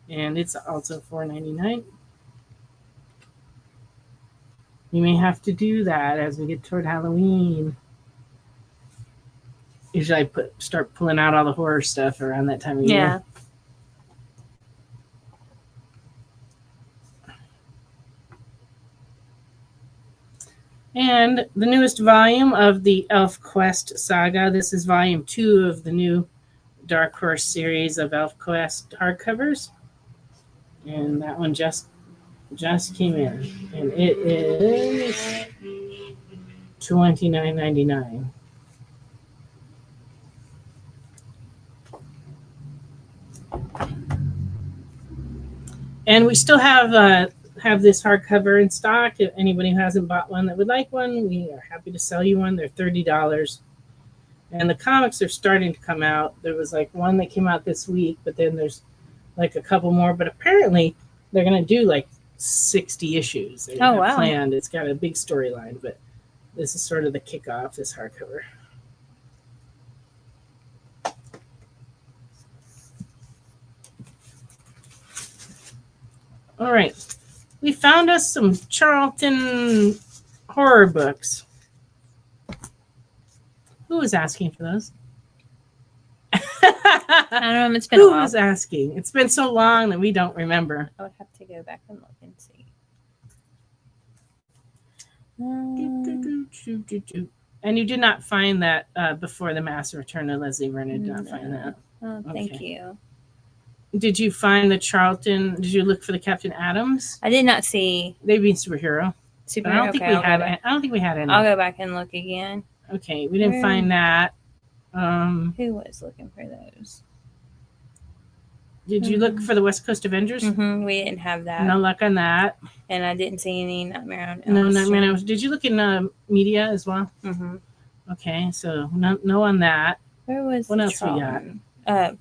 And it's also $4.99. You may have to do that as we get toward Halloween. Usually I start pulling out all the horror stuff around that time of year. And the newest volume of the Elf Quest saga. This is volume 2 of the new Dark Horse series of Elf Quest hardcovers. And that one just came in. And it is $29.99. And we still have this hardcover in stock. If anybody who hasn't bought one that would like one, we are happy to sell you one. They're $30. And the comics are starting to come out. There was like one that came out this week, but then there's like a couple more. But apparently they're going to do like 60 issues. They have planned. It's got a big storyline, but this is sort of the kickoff, this hardcover. All right. We found us some Charlton horror books. Who was asking for those? I don't know. It's been a Who while. was asking? It's been so long that we don't remember. I would have to go back and look and see. And you did not find that Before the Massive Return of Leslie Vernon. Did not find that. Oh, thank Okay. you. Did you find the Charlton? Did you look for the Captain Adams? I did not see They'd be superhero. Super. But I don't think we I'll had. go back. I don't think we had any. I'll go back and look again. Okay, we didn't Where- find that. Who was looking for those? Did you look for the West Coast Avengers? We didn't have that. No luck on that. And I didn't see any Nightmare on No, Elm Nightmare on Elm Street. Street. Did you look in media as well? Okay, so no on that. Where was What the else we got? Charlton?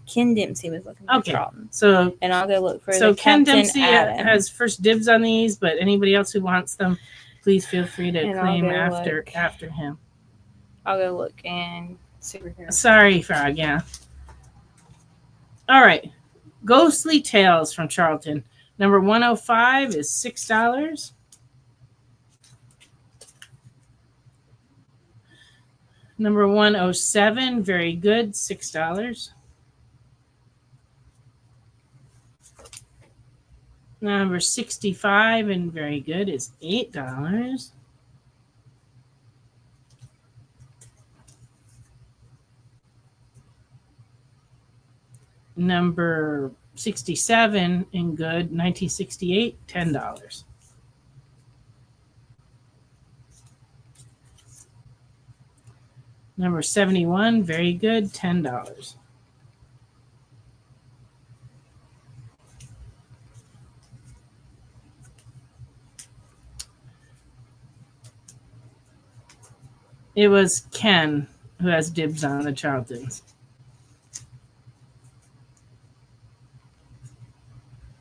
Ken Dempsey was looking for Okay. Charlton. So And I'll go look for so the Ken Captain Dempsey Adam. has first dibs on these, but anybody else who wants them, please feel free to And I'll claim go after look. him. I'll go look and superhero. Sorry, Frog. Yeah. All right. Ghostly Tales from Charlton. Number 105 is $6. Number 107, very good, $6. Number 65 and very good is $8. Number 67 in good, 1968, $10. Number 71, very good, $10. It was Ken who has dibs on the Charltons.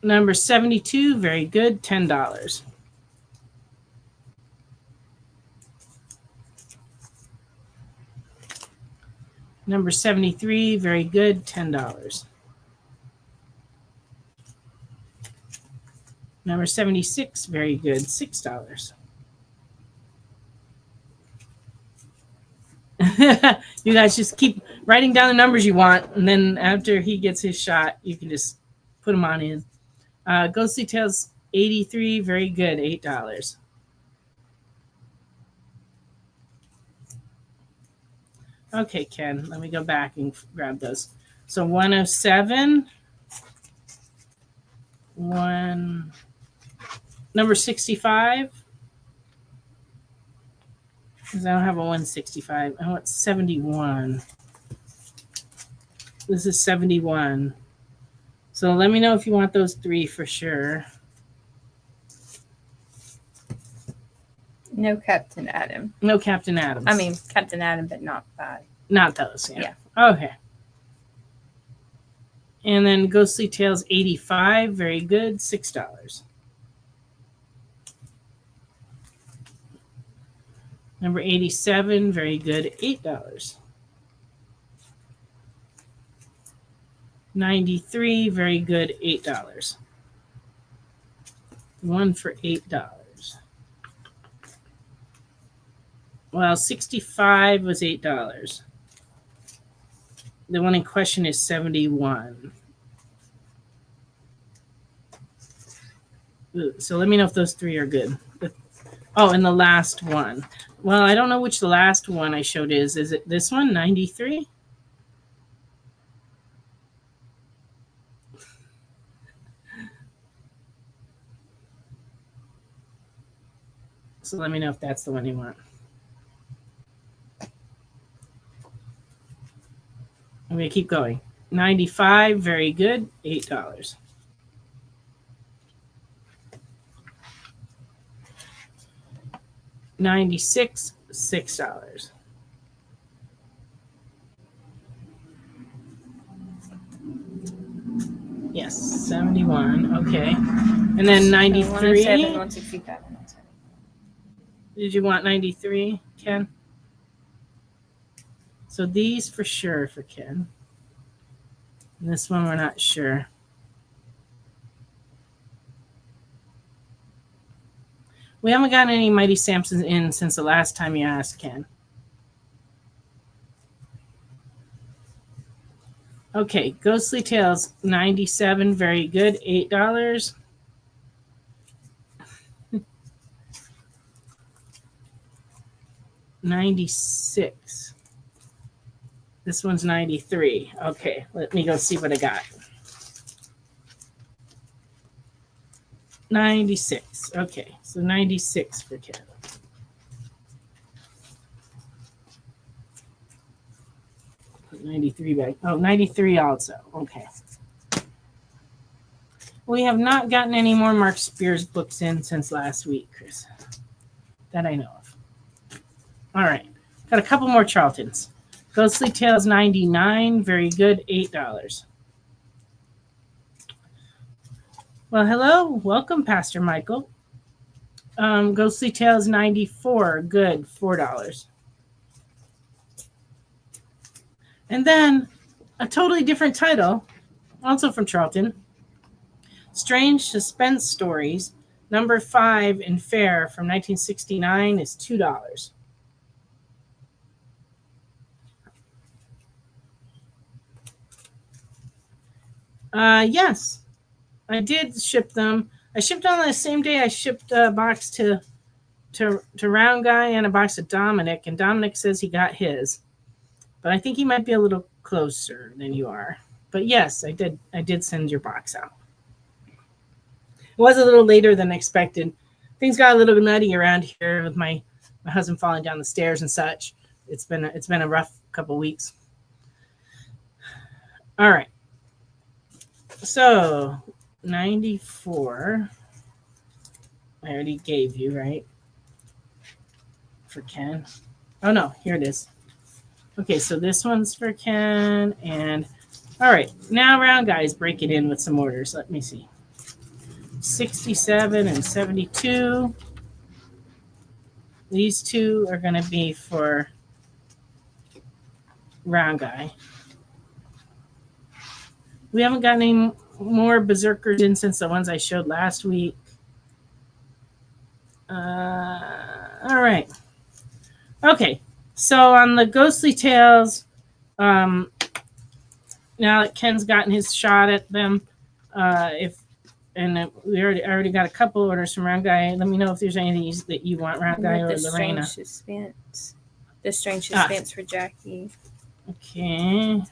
Number 72, very good, $10. Number 73, very good, $10. Number 76, very good, $6. You guys just keep writing down the numbers you want, and then after he gets his shot, you can just put them on in. Ghostly Tales 83, very good, $8. Okay, Ken, let me go back and grab those. So 107, number 65. Because I don't have a 165. I want 71. This is 71. So let me know if you want those three for sure. No Captain Adam. No Captain Adams. I mean, Captain Adam, but not by. Not those, yeah. Okay. And then Ghostly Tales 85, very good, $6. Number 87, very good, $8. 93, very good, $8. One for $8. Well, 65 was $8. The one in question is 71. So let me know if those three are good. Oh, and the last one. Well, I don't know which the last one I showed is. Is it this one, 93? So let me know if that's the one you want. I'm going to keep going. 95, very good, $8. $96, $6. Yes, 71. Okay. And then 93. 107, 165, 170. Did you want 93, Ken? So these for sure for Ken. And this one we're not sure. We haven't gotten any Mighty Samsons in since the last time you asked, Ken. Okay, Ghostly Tales 97, very good, $8. $96. This one's 93. Okay, let me go see what I got. 96. Okay, so 96 for Ken. Put 93 back. Oh, 93 also. Okay. We have not gotten any more Mark Spears books in since last week, Chris. That I know of. All right. Got a couple more Charltons. Ghostly Tales 99, very good, $8. Well, hello. Welcome, Pastor Michael. Ghostly Tales 94, good, $4. And then a totally different title, also from Charlton. Strange Suspense Stories, number 5 in Fair from 1969 is $2. Yes, I did ship them. I shipped on the same day I shipped a box to Round Guy and a box to Dominic, and Dominic says he got his. But I think he might be a little closer than you are. But yes, I did send your box out. It was a little later than expected. Things got a little nutty around here with my husband falling down the stairs and such. it's been a rough couple weeks. All right. So 94. I already gave you, right? For Ken. Oh no, here it is. Okay, so this one's for Ken, and all right, now round guys, break it in with some orders. Let me see. 67 and 72. These two are going to be for round guy. We haven't got any more berserkers in since the ones I showed last week. All right. Okay, so on the Ghostly Tales, now that Ken's gotten his shot at them, we already got a couple orders from Round Guy. Let me know if there's any of these that you want, Round Guy or Lorena. The Strange Suspense for Jackie. Okay.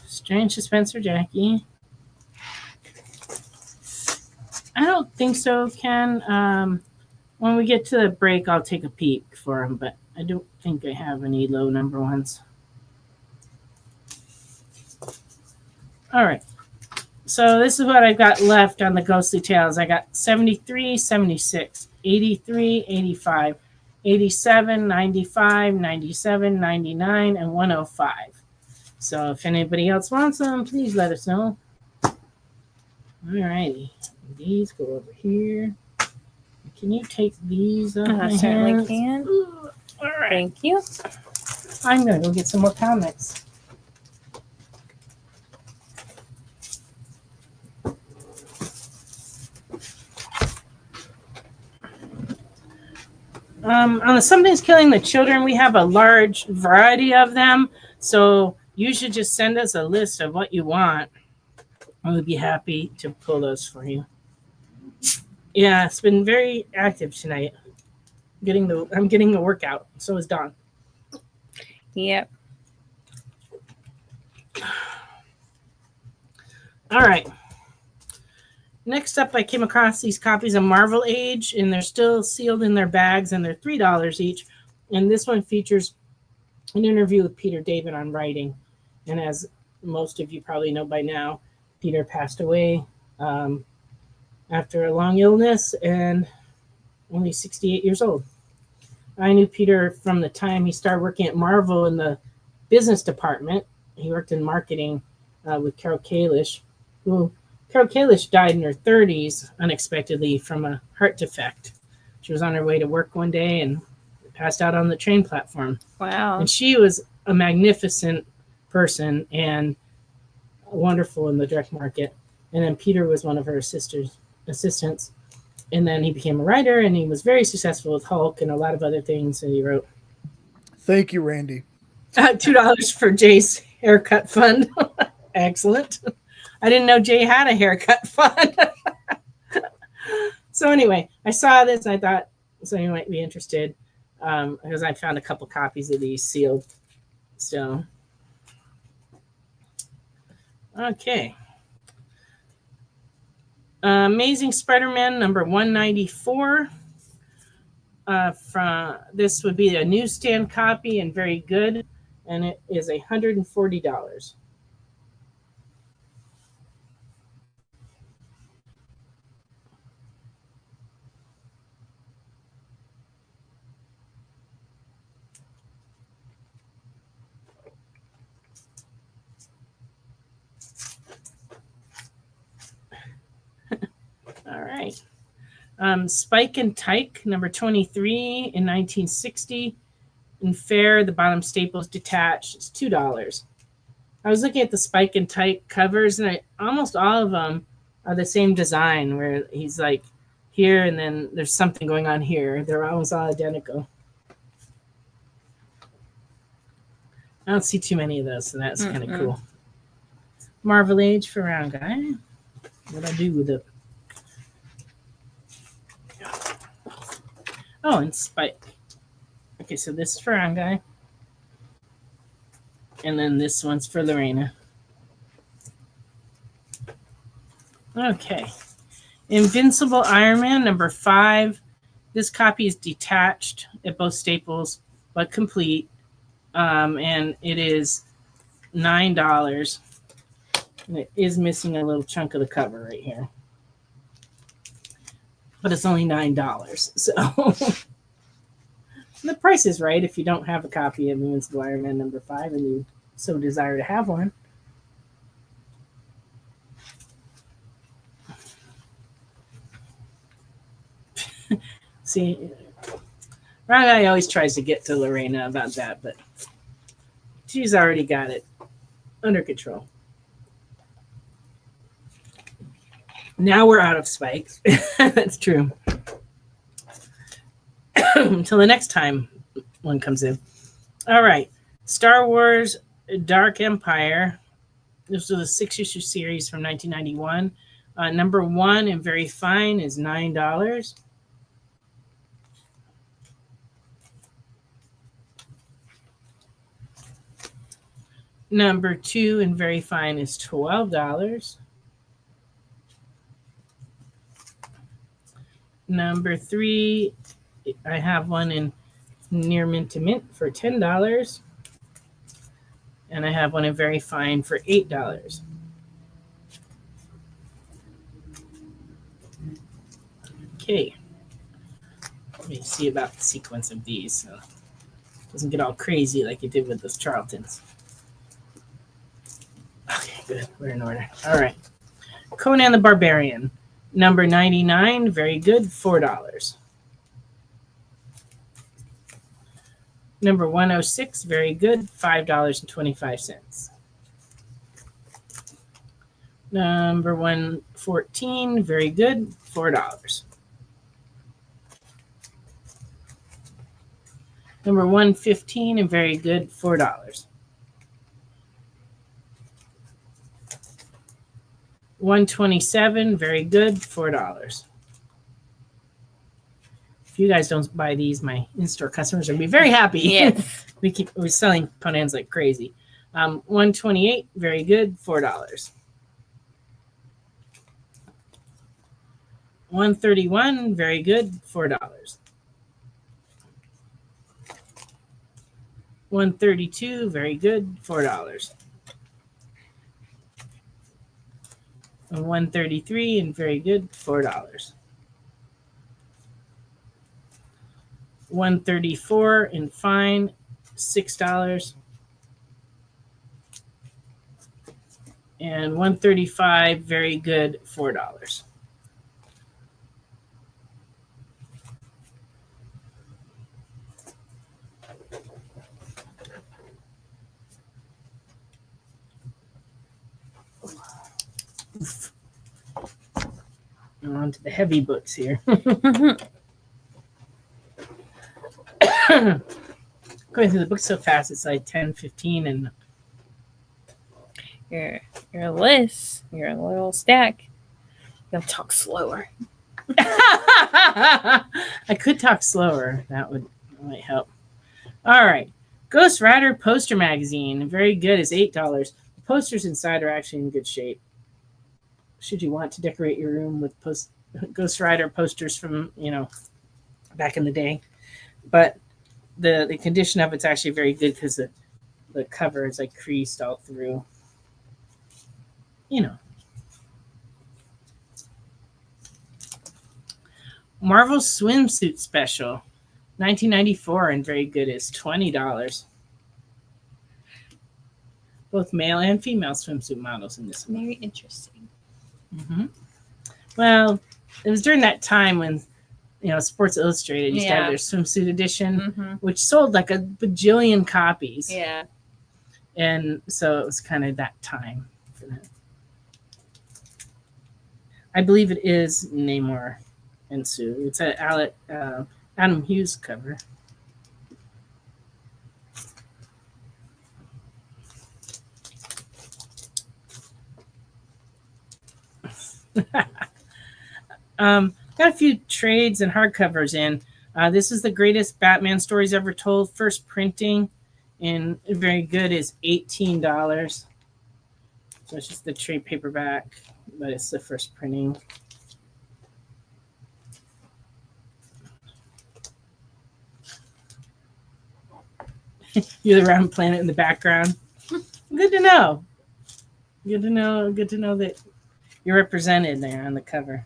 Strange Suspense for Jackie. I don't think so, Ken. When we get to the break, I'll take a peek for them, but I don't think I have any low number ones. All right. So this is what I've got left on the Ghostly Tales. I got 73, 76, 83, 85, 87, 95, 97, 99, and 105. So if anybody else wants them, please let us know. All righty. These go over here. Can you take these off my certainly hands? can. Ooh, all right. Thank you. I'm going to go get some more comics. On the Something's Killing the Children, we have a large variety of them. So you should just send us a list of what you want. I would be happy to pull those for you. Yeah, it's been very active tonight. I'm getting a workout. So is Dawn. Yep. All right. Next up, I came across these copies of Marvel Age, and they're still sealed in their bags, and they're $3 each. And this one features an interview with Peter David on writing. And as most of you probably know by now, Peter passed away after a long illness and only 68 years old. I knew Peter from the time he started working at Marvel in the business department. He worked in marketing with Carol Kalish, who Carol Kalish died in her 30s unexpectedly from a heart defect. She was on her way to work one day and passed out on the train platform. Wow. And she was a magnificent person and wonderful in the direct market. And then Peter was one of her assistants. And then he became a writer, and he was very successful with Hulk and a lot of other things that he wrote. Thank you, Randy. $2 for Jay's haircut fund. Excellent. I didn't know Jay had a haircut fund. So anyway, I saw this. I thought somebody might be interested because I found a couple copies of these sealed. So, okay. Amazing Spider-Man number 194. This would be a newsstand copy and very good, and it is $140. All right. Spike and Tyke, number 23 in 1960. In fair, the bottom staple is detached. It's $2. I was looking at the Spike and Tyke covers, and almost all of them are the same design, where he's like here, and then there's something going on here. They're almost all identical. I don't see too many of those, so that's kind of cool. Marvel Age for Round Guy. What'd I do with it? Oh, and Spike. Okay, so this is for Round Guy. And then this one's for Lorena. Okay. Invincible Iron Man, number 5 This copy is detached at both staples, but complete. And it is $9. And it is missing a little chunk of the cover right here. But it's only $9. So the price is right if you don't have a copy of Invincible Iron Man #5 and you so desire to have one. See, Riley always tries to get to Lorena about that, but she's already got it under control. Now we're out of spikes. That's true. Until the next time one comes in. All right. Star Wars Dark Empire. This was a 6-issue series from 1991. #1 and very fine is $9. #2 and very fine is $12. #3, I have one in near mint to mint for $10. And I have one in very fine for $8. Okay. Let me see about the sequence of these so it doesn't get all crazy like it did with those Charltons. Okay, good. We're in order. All right. Conan the Barbarian. #99, very good, $4. #106, very good, $5.25. #114, very good, $4. #115 and very good, $4. 127, very good, $4. If you guys don't buy these, my in-store customers are gonna be very happy. Yes. We're selling Conans like crazy. 128, very good, $4. 131, very good, $4. 132, very good, $4. And 133 and very good, $4. 134 and fine, $6. And 135, very good, $4. On to the heavy books here. Going through the book so fast, it's like 10, 15, and Your list, your little stack. You'll talk slower. I could talk slower. That might help. All right. Ghost Rider poster magazine. Very good. Is $8. The posters inside are actually in good shape. Should you want to decorate your room with Ghost Rider posters from, back in the day. But the condition of it's actually very good because the cover is like creased all through. Marvel swimsuit special, 1994 and very good is $20. Both male and female swimsuit models in this one. Very interesting. Mm-hmm. Well, it was during that time when, Sports Illustrated used to have their swimsuit edition, which sold like a bajillion copies. Yeah. And so it was kind of that time for that. I believe it is Namor and Sue. It's an Adam Hughes cover. Got a few trades and hardcovers in. This is the greatest Batman stories ever told. First printing, and very good, is $18. So it's just the trade paperback, but it's the first printing. You're the round planet in the background. Good to know. Good to know. Good to know that you're represented there on the cover.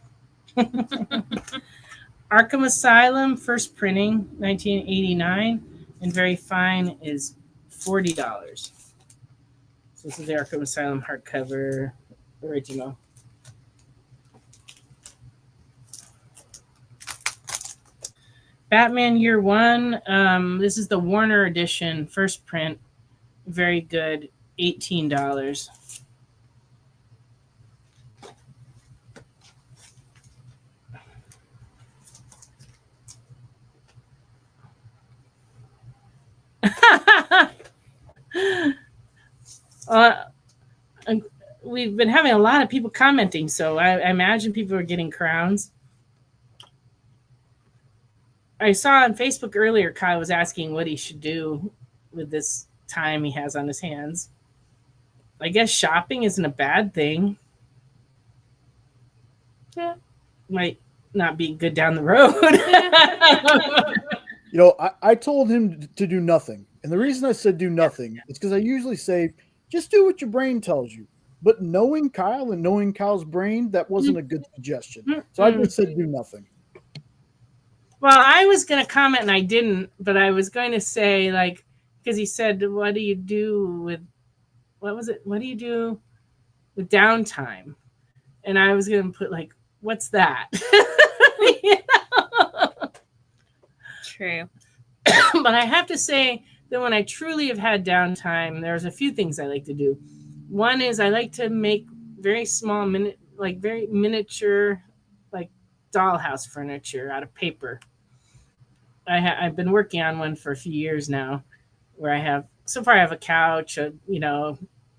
Arkham Asylum, first printing, 1989, and very fine is $40. So this is the Arkham Asylum hardcover original. Batman Year One. This is the Warner edition, first print. Very good, $18. We've been having a lot of people commenting, so I imagine people are getting crowns. I saw on Facebook earlier, Kyle was asking what he should do with this time he has on his hands. I guess shopping isn't a bad thing. Yeah. Might not be good down the road. You know, I told him to do nothing. And the reason I said do nothing is because I usually say, just do what your brain tells you. But knowing Kyle and knowing Kyle's brain, that wasn't a good suggestion. So I just said do nothing. Well, I was going to comment and I didn't, but I was going to say, like, because he said, what do you do with, what was it? What do you do with downtime? And I was going to put, like, what's that? You know? True. But I have to say that when I truly have had downtime, there's a few things I like to do. One is I like to make very small, very miniature, like dollhouse furniture out of paper. I've been working on one for a few years now, where I have a couch, a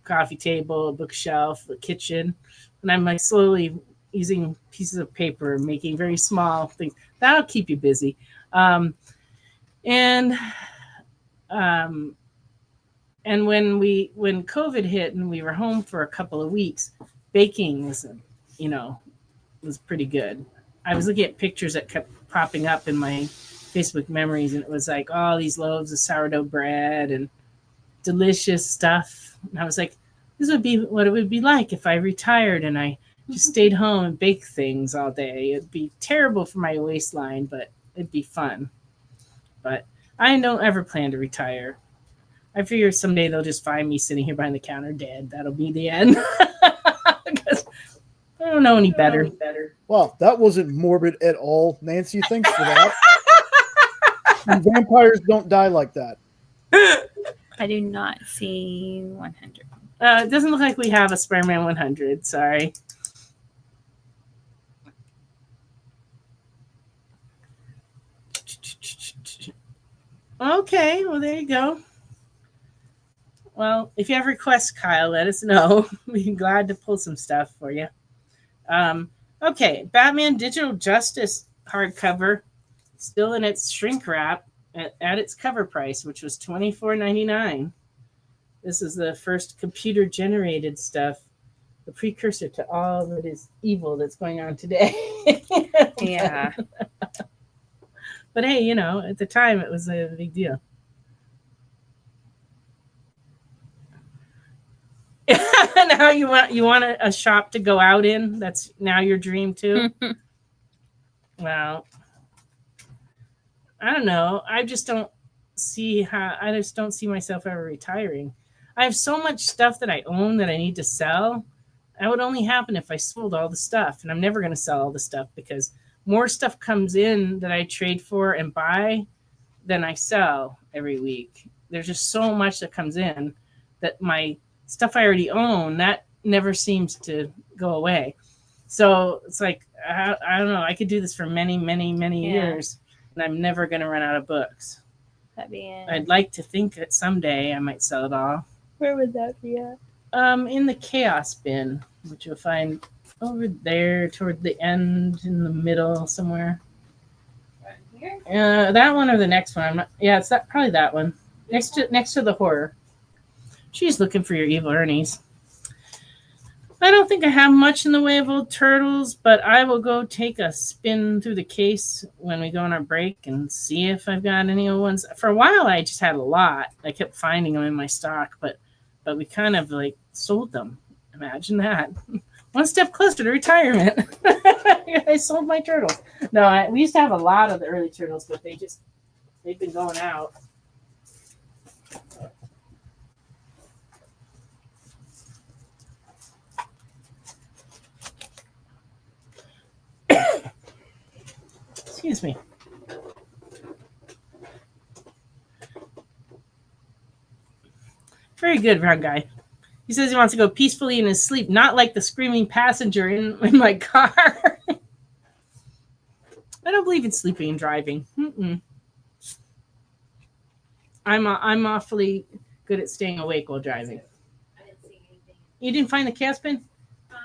coffee table, a bookshelf, a kitchen, and I'm like slowly using pieces of paper, making very small things. That'll keep you busy. And when COVID hit and we were home for a couple of weeks, baking was pretty good. I was looking at pictures that kept popping up in my Facebook memories, and it was like all these loaves of sourdough bread and delicious stuff. And I was like, this would be what it would be like if I retired and I just stayed home and baked things all day. It'd be terrible for my waistline, but it'd be fun. But I don't ever plan to retire. I figure someday they'll just find me sitting here behind the counter dead. That'll be the end. Because I don't know any better. Well, that wasn't morbid at all, Nancy. Thanks for that. And vampires don't die like that. I do not see 100. It doesn't look like we have a Spider-Man 100. Sorry. Okay, well, there you go. Well, if you have requests, Kyle, let us know. We'd be glad to pull some stuff for you. Okay, Batman Digital Justice hardcover, still in its shrink wrap at its cover price, which was $24.99. This is the first computer-generated stuff, the precursor to all that is evil that's going on today. Yeah. But hey, at the time it was a big deal. Now you want a shop to go out in? That's now your dream too? Well, I don't know. I just don't see myself ever retiring. I have so much stuff that I own that I need to sell. That would only happen if I sold all the stuff, and I'm never going to sell all the stuff because more stuff comes in that I trade for and buy than I sell every week. There's just so much that comes in that my stuff I already own, that never seems to go away. So it's like, I don't know. I could do this for many, many, many years, and I'm never going to run out of books. That'd be it. I'd like to think that someday I might sell it all. Where would that be at? In the chaos bin, which you'll find over there toward the end in the middle somewhere. Right here? That one or the next one. It's probably that one. Next to the horror. She's looking for your evil Ernie's. I don't think I have much in the way of old turtles, but I will go take a spin through the case when we go on our break and see if I've got any old ones. For a while, I just had a lot. I kept finding them in my stock, but we kind of like sold them. Imagine that. One step closer to retirement. I sold my turtles. No, we used to have a lot of the early turtles, but they've been going out. Excuse me. Very good, round guy. He says he wants to go peacefully in his sleep, not like the screaming passenger in my car. I don't believe in sleeping and driving. Mm-mm. I'm awfully good at staying awake while driving. I didn't see anything. You didn't find the cast bin?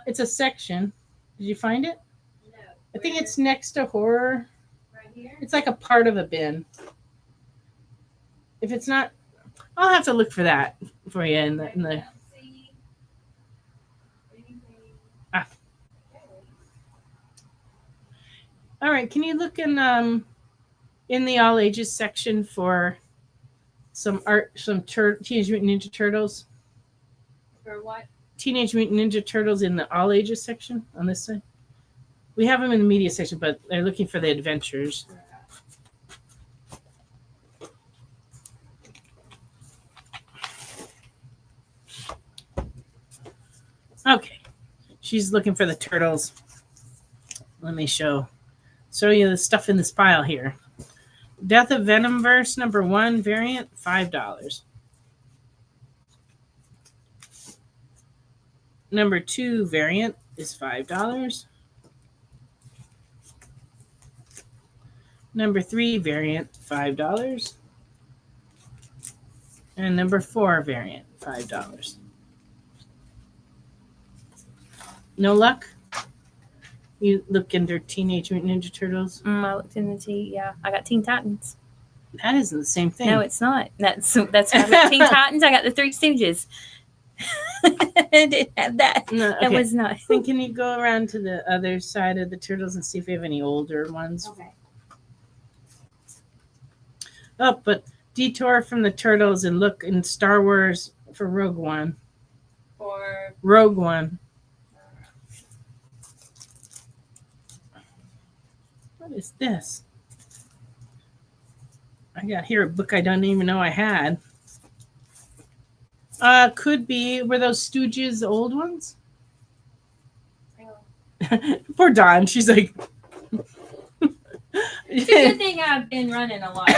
It's a section. Did you find it? No. I think it's next to horror. Right here? It's like a part of a bin. If it's not, I'll have to look for that for you in the. Ah. All right, can you look in the all ages section for some art, some Teenage Mutant Ninja Turtles? For what? Teenage Mutant Ninja Turtles in the all ages section on this side. We have them in the media section, but they're looking for the adventures. Okay, she's looking for the turtles. Let me show you the stuff in this pile here. Death of Venomverse #1 variant, $5. #2 variant is $5. #3 variant, $5. And #4 variant, $5. No luck? You look under Teenage Mutant Ninja Turtles? I looked in the yeah. I got Teen Titans. That isn't the same thing. No, it's not. That's I got Teen Titans. I got the Three Stooges. I didn't have that. No, That okay. was not. Then can you go around to the other side of the turtles and see if we have any older ones? Okay. Oh, but detour from the turtles and look in Star Wars for Rogue One. For Rogue One. What is this? I got here a book I don't even know I had. Could be, were those Stooges the old ones? Poor Dawn, she's like. It's a good thing I've been running a lot.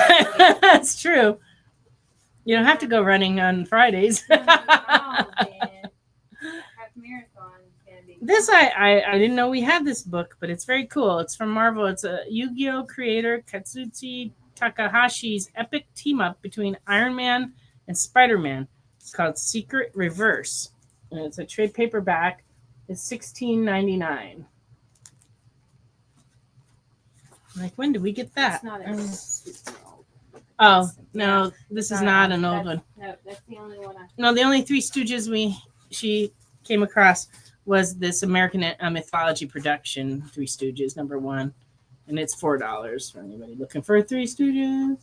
That's true. You don't have to go running on Fridays. This I didn't know we had this book, but it's very cool. It's from Marvel. It's a Yu-Gi-Oh creator Katsushi Takahashi's epic team up between Iron Man and Spider-Man. It's called Secret Reverse, and it's a trade paperback. It's $16.99. Like, when did we get that? Oh no, this is not an old one. No, that's the only one. No, the only Three Stooges she came across was this American mythology production, Three Stooges #1, and it's $4 for anybody looking for a Three Stooges.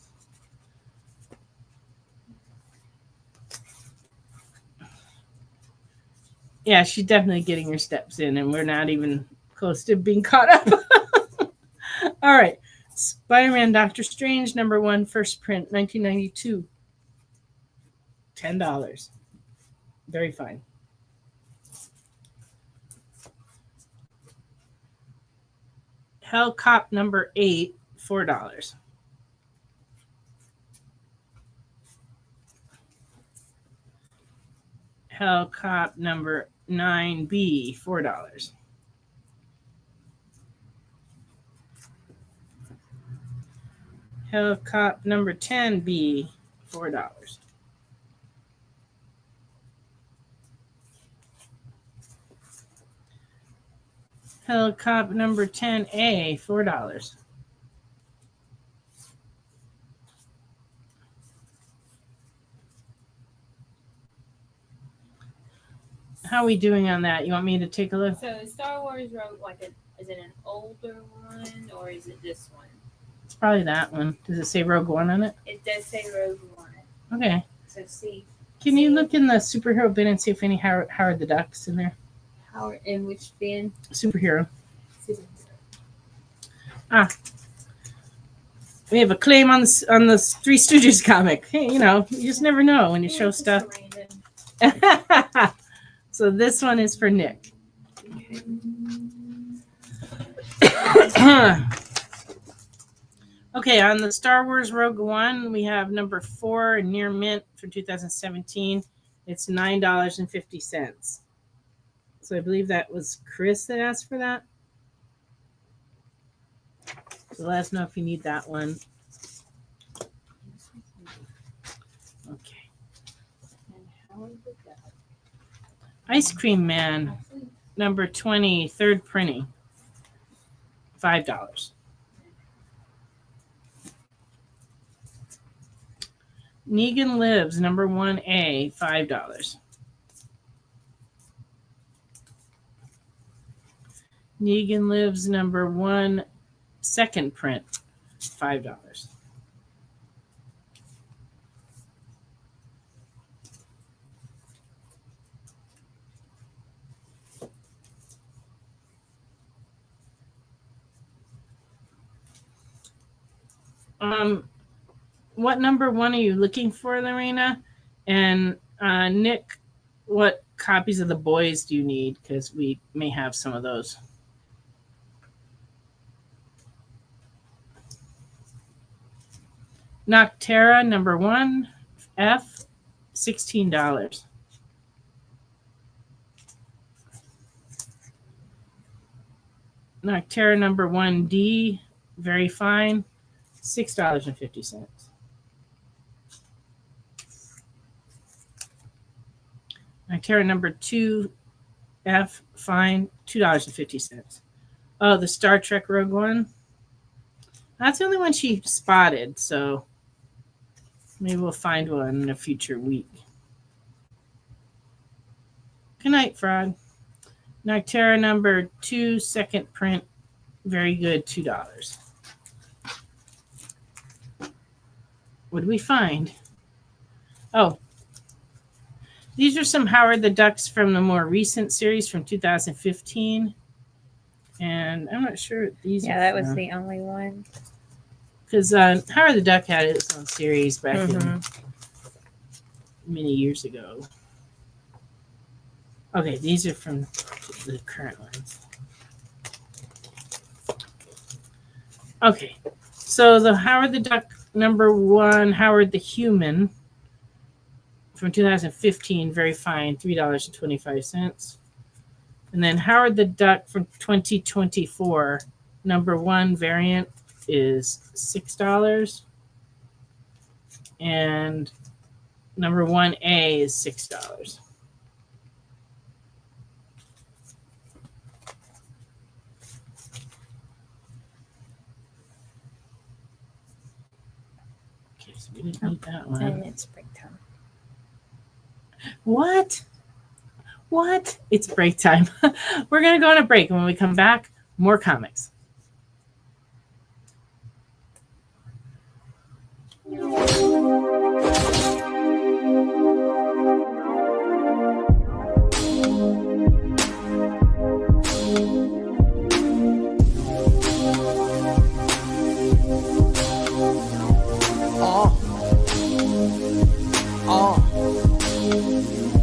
Yeah, she's definitely getting her steps in, and we're not even close to being caught up. All right, Spider-Man Doctor Strange #1 first print 1992, $10. Very fine. Hell Cop #8, $4. Hell Cop #9B, $4. Hell Cop #10B, $4. Hell Cop #10A, $4. How are we doing on that? You want me to take a look? So Star Wars Rogue, is it an older one or is it this one? It's probably that one. Does it say Rogue One on it? It does say Rogue One. Okay. So see. Can you look in the superhero bin and see if any Howard the Duck's in there? Howard, in which bin? Superhero. We have a claim on the Three Stooges comic. Hey, you just never know when you show stuff. So this one is for Nick. Okay, on the Star Wars Rogue One, we have number 4 near mint for 2017. It's $9.50. So I believe that was Chris that asked for that. So let us know if you need that one. Okay. Ice Cream Man, number 20, third printing, $5. Negan Lives, number 1A, $5. Negan Lives, number 1, second print, $5. What number 1 are you looking for, Lorena? And Nick, what copies of The Boys do you need? Because we may have some of those. Noctera, number 1, F, $16. Noctera, number 1D, very fine, $6.50. Noctera, number 2F, fine, $2.50. Oh, the Star Trek Rogue One. That's the only one she spotted, so maybe we'll find one in a future week. Good night, Frog. Noctera number 2, second print, very good, $2. What did we find? Oh, these are some Howard the Ducks from the more recent series from 2015. And I'm not sure what these are. Yeah, that was the only one. Because Howard the Duck had its own series back in many years ago. Okay, these are from the current ones. Okay, so the Howard the Duck number 1, Howard the Human from 2015, very fine, $3.25. And then Howard the Duck from 2024, number 1 variant is $6. And number 1A is $6. Okay, so we didn't need that one. And it's break time. What? It's break time. We're going to go on a break. And when we come back, more comics.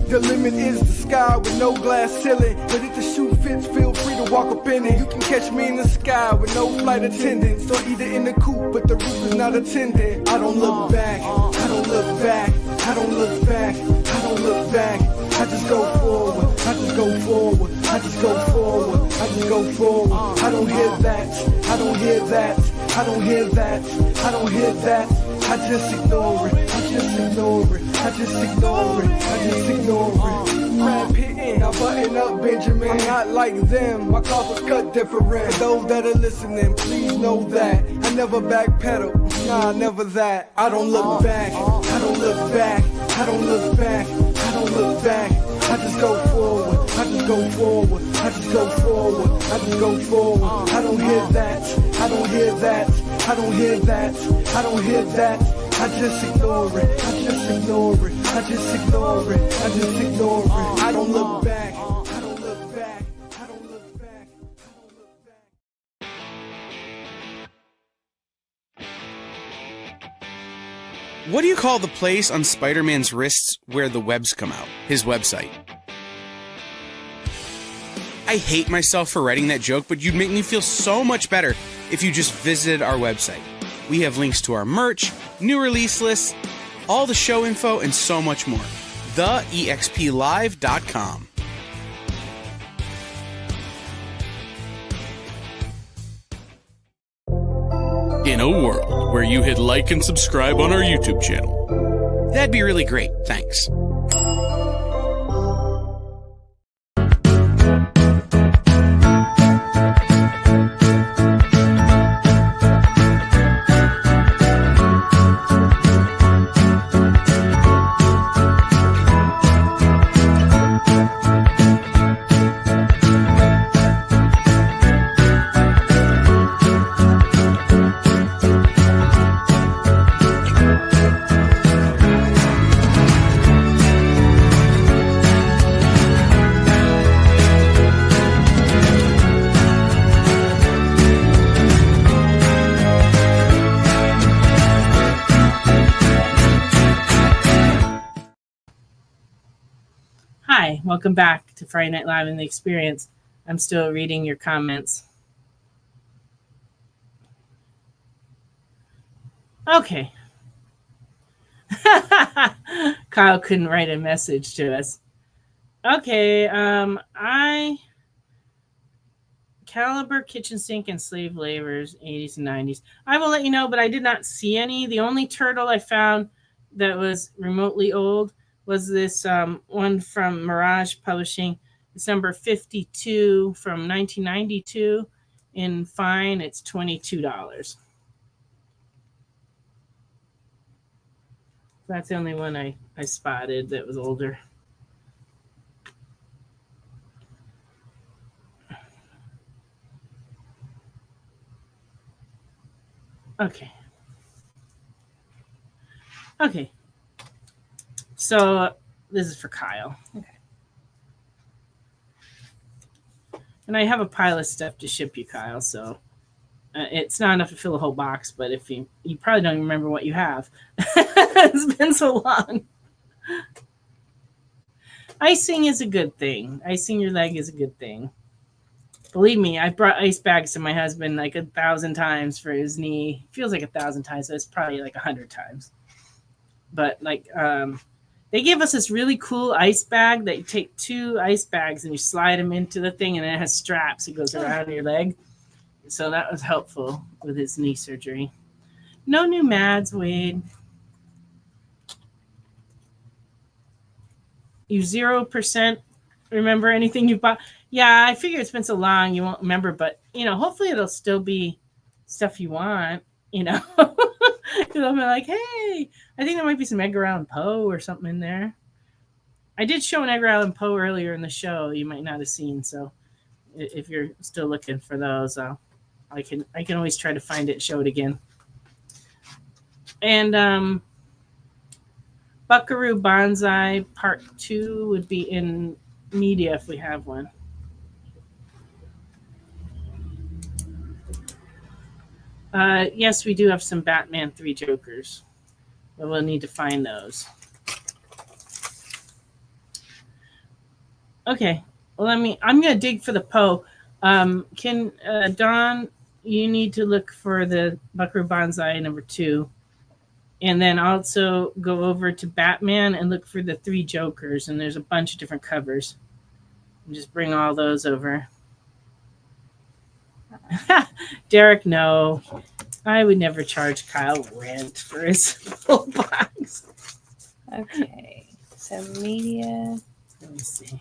The limit is the sky with no glass ceiling. But if the shoe fits, feel free to walk up in it. You can catch me in the sky with no flight attendants, or either in the coupe, but the roof is not attended. I don't look back, I don't look back, I don't look back, I don't look back. I just go forward, I just go forward, I just go forward, I just go forward. I don't hear that, I don't hear that, I don't hear that, I don't hear that. I just ignore it, I just ignore it, I just ignore it, I just ignore it. Rap hitting, I button up Benjamin. I'm not like them, my cloth was cut different. For those that are listening, please know that I never backpedal, nah, never that. I don't look back, I don't look back, I don't look back, I don't look back. I just go forward. I just go forward. I just go forward. I just go forward. I don't hear that. I don't hear that. I don't hear that. I don't hear that. I just ignore it. I just ignore it. I just ignore it. I just ignore it. I don't look back. I don't look back. I don't look back. I don't look back. What do you call the place on Spider-Man's wrists where the webs come out? His website. I hate myself for writing that joke, but you'd make me feel so much better if you just visited our website. We have links to our merch, new release lists, all the show info, and so much more. TheEXPLive.com. In a world where you hit like and subscribe on our YouTube channel, that'd be really great. Thanks. Hi, welcome back to Friday Night Live and the Experience. I'm still reading your comments. Okay. Kyle couldn't write a message to us. Okay, Caliber kitchen sink and slave laborers, 80s and 90s. I will let you know, but I did not see any. The only turtle I found that was remotely old was this one from Mirage Publishing. It's number 52 from 1992 in fine. It's $22. That's the only one I spotted that was older. Okay. Okay. So this is for Kyle. Okay. And I have a pile of stuff to ship you, Kyle. So it's not enough to fill a whole box, but if you probably don't even remember what you have. It's been so long. Icing is a good thing. Icing your leg is a good thing. Believe me, I brought ice bags to my husband like 1,000 times for his knee. Feels like 1,000 times, so it's probably like 100 times. But like, they gave us this really cool ice bag that you take 2 ice bags and you slide them into the thing, and it has straps. It goes around your leg. So that was helpful with his knee surgery. No new Mads, Wade. You 0% remember anything you bought? Yeah, I figure it's been so long you won't remember, but hopefully it'll still be stuff you want, Because I'm like, hey, I think there might be some Edgar Allan Poe or something in there. I did show an Edgar Allan Poe earlier in the show. You might not have seen, so if you're still looking for those, I can always try to find it and show it again. And Buckaroo Banzai Part 2 would be in media if we have one. Yes, we do have some Batman 3 Jokers, but we'll need to find those. Okay, well, I'm going to dig for the Poe. Can Dawn, you need to look for the Buckaroo Banzai number 2. And then also go over to Batman and look for the 3 Jokers. And there's a bunch of different covers. And just bring all those over. Derek, no. I would never charge Kyle rent for his full box. Okay. So media. Let me see.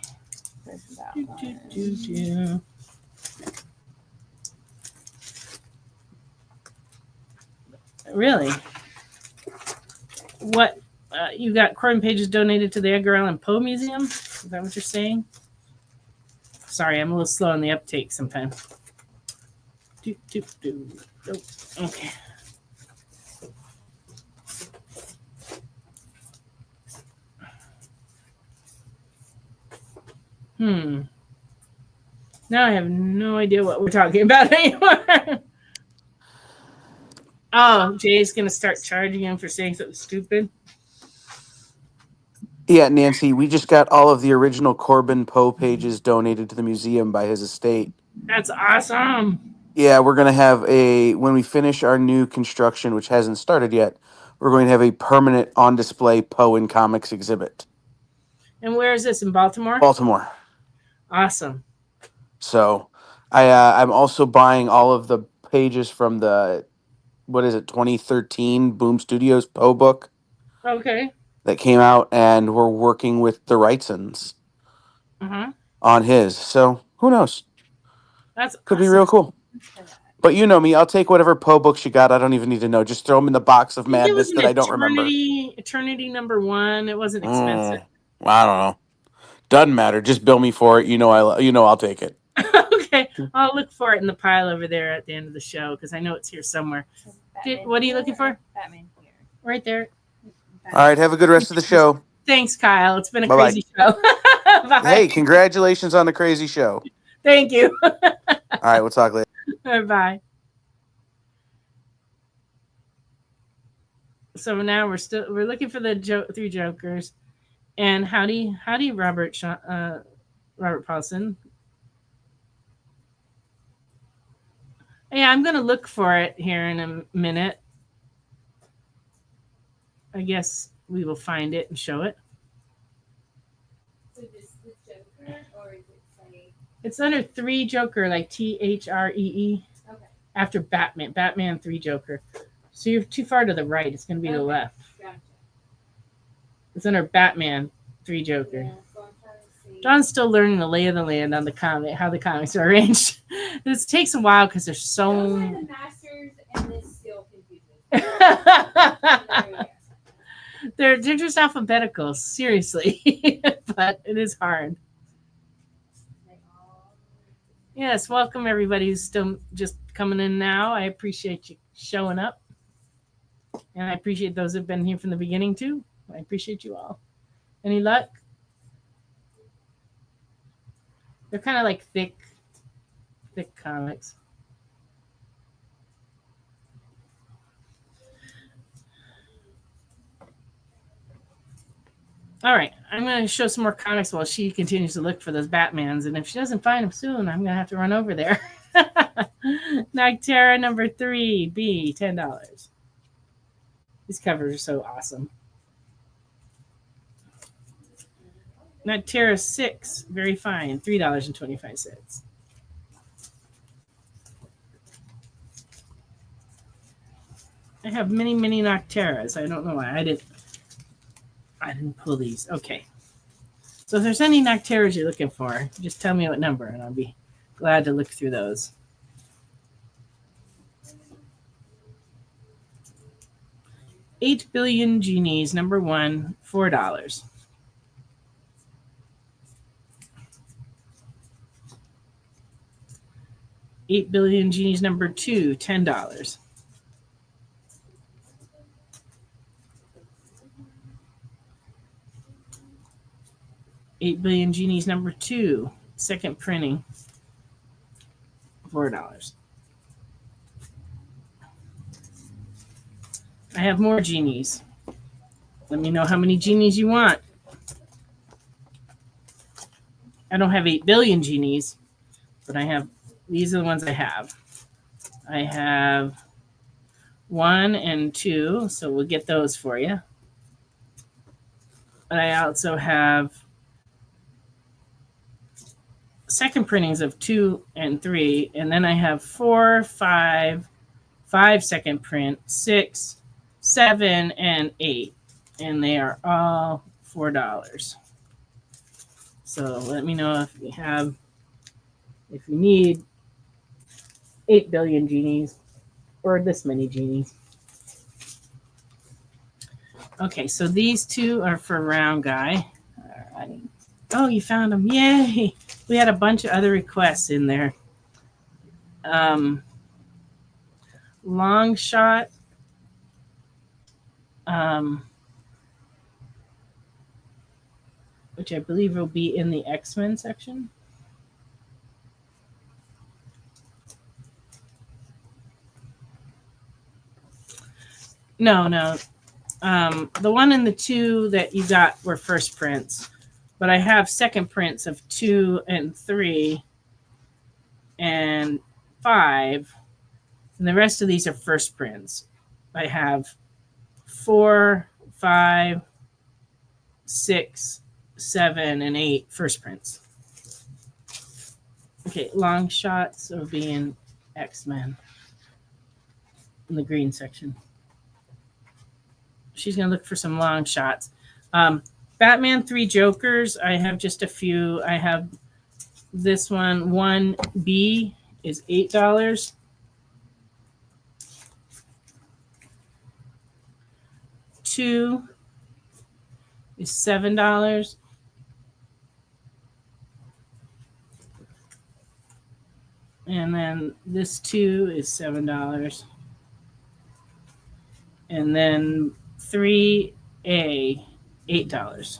Where's that one? Really? What? You got Corbin pages donated to the Edgar Allan Poe Museum? Is that what you're saying? Sorry, I'm a little slow on the uptake sometimes. Oh, okay. Now I have no idea what we're talking about anymore. Oh, Jay's going to start charging him for saying something stupid. Yeah, Nancy, we just got all of the original Corbin Poe pages donated to the museum by his estate. That's awesome. Yeah, we're going to have when we finish our new construction, which hasn't started yet, we're going to have a permanent on display Poe in comics exhibit. And where is this, in Baltimore? Baltimore. Awesome. So I'm also buying all of the pages from the, 2013 Boom Studios Poe book Okay. that came out, and we're working with the Wrightsons on his. So who knows? That's Could awesome. be real cool. But you know me, I'll take whatever Poe books you got. I don't even need to know. Just throw them in the box of madness that I don't remember. Eternity #1. It wasn't expensive. I don't know. Doesn't matter. Just bill me for it. I'll take it. Okay, I'll look for it in the pile over there at the end of the show because I know it's here somewhere. What are you looking for? Batman here. Right there. All right. Have a good rest of the show. Thanks, Kyle. It's been a Bye-bye. crazy show. Bye. Hey, congratulations on the crazy show. Thank you. All right. We'll talk later. Bye. So now we're looking for the three Jokers, and howdy Robert Paulson. Yeah, I'm gonna look for it here in a minute. I guess we will find it and show it. So this the Joker, or is it say? It's under 3 Joker, like THREE. Okay. After Batman 3 Joker. So you're too far to the right. It's going to be to the left. Gotcha. It's under Batman 3 Joker. Yeah, so I'm trying to see. John's still learning the lay of the land on the how the comics are arranged. It takes a while because there's so. Those are the masters, and this still confuses me. They're just alphabetical, seriously, but it is hard. Yes, welcome everybody who's still just coming in now. I appreciate you showing up. And I appreciate those who've been here from the beginning too. I appreciate you all. Any luck? They're kind of like thick comics. All right, I'm going to show some more comics while she continues to look for those Batmans. And if she doesn't find them soon, I'm going to have to run over there. Noctera #3, B, $10. These covers are so awesome. Noctera 6, very fine, $3.25. I have many Nocteras. I don't know why. I didn't pull these. Okay. So if there's any Nocteras you're looking for, just tell me what number and I'll be glad to look through those. $8 Billion Genies, #1, $4. $8 Billion Genies #2, $10. $8 Billion Genies #2, second printing, $4. I have more genies. Let me know how many genies you want. I don't have 8 billion genies, but these are the ones I have. I have 1 and 2, so we'll get those for you. But I also have second printings of 2 and 3, and then I have 4, 5 second print, 6, 7, and 8, and they are all $4. So let me know if you need 8 billion genies or this many genies. Okay, so these two are for Round Guy. All right. Oh, you found them. Yay. We had a bunch of other requests in there. Long shot. Which I believe will be in the X-Men section. No. The one and the 2 that you got were first prints, but I have second prints of 2 and 3 and 5, and the rest of these are first prints. I have 4, 5, 6, 7, and 8 first prints. Okay, long shots of being X-Men in the green section. She's going to look for some long shots. Batman 3 Jokers, I have just a few. I have this one, 1B is $8. 2 is $7. And then this 2 is $7. And then 3A, $8.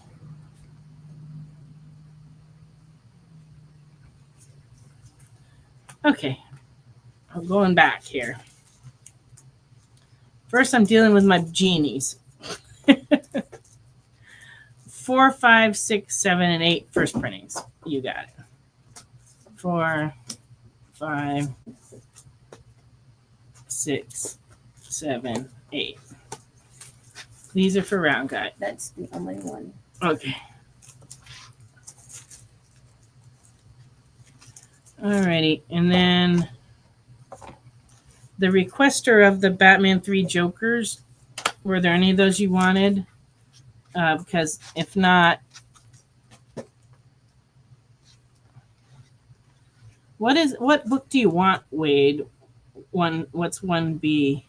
Okay, I'm going back here. First, I'm dealing with my genies. 4, 5, 6, 7, and 8 first printings. You got it. 4, 5, 6, 7, 8. These are for round guy. That's the only one. Okay. Alrighty, and then the requester of the Batman 3 Jokers. Were there any of those you wanted? Because if not, what book do you want, Wade? What's 1B?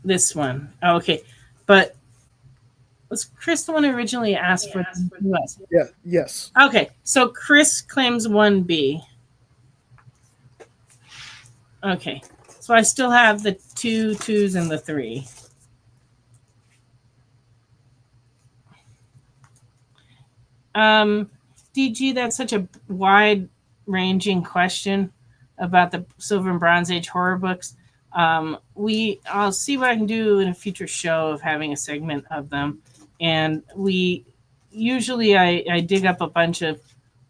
This one. Oh, okay. But was Chris the one who originally asked for this? Yeah. Yes. Okay. So Chris claims 1B. Okay. So I still have the 2 2s and the 3. DG, that's such a wide-ranging question about the Silver and Bronze Age horror books. I'll see what I can do in a future show of having a segment of them. And we usually I dig up a bunch of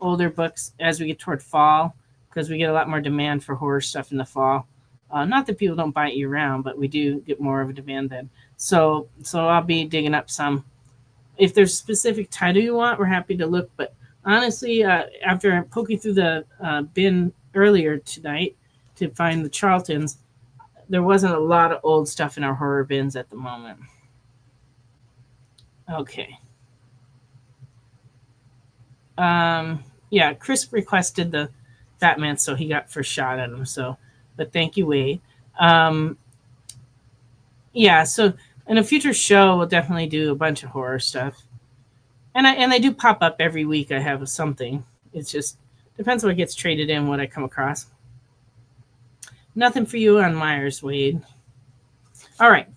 older books as we get toward fall, because we get a lot more demand for horror stuff in the fall. Not that people don't buy it year round, but we do get more of a demand then. So I'll be digging up some. If there's a specific title you want, we're happy to look. But honestly, after poking through the bin earlier tonight to find the Charltons, there wasn't a lot of old stuff in our horror bins at the moment. Okay. Yeah, Chris requested the Batman, so he got first shot at him. So, but thank you, Wade. Yeah, so in a future show, we'll definitely do a bunch of horror stuff. And they do pop up every week. I have something. It's just depends what gets traded in, what I come across. Nothing for you on Myers, Wade. All right.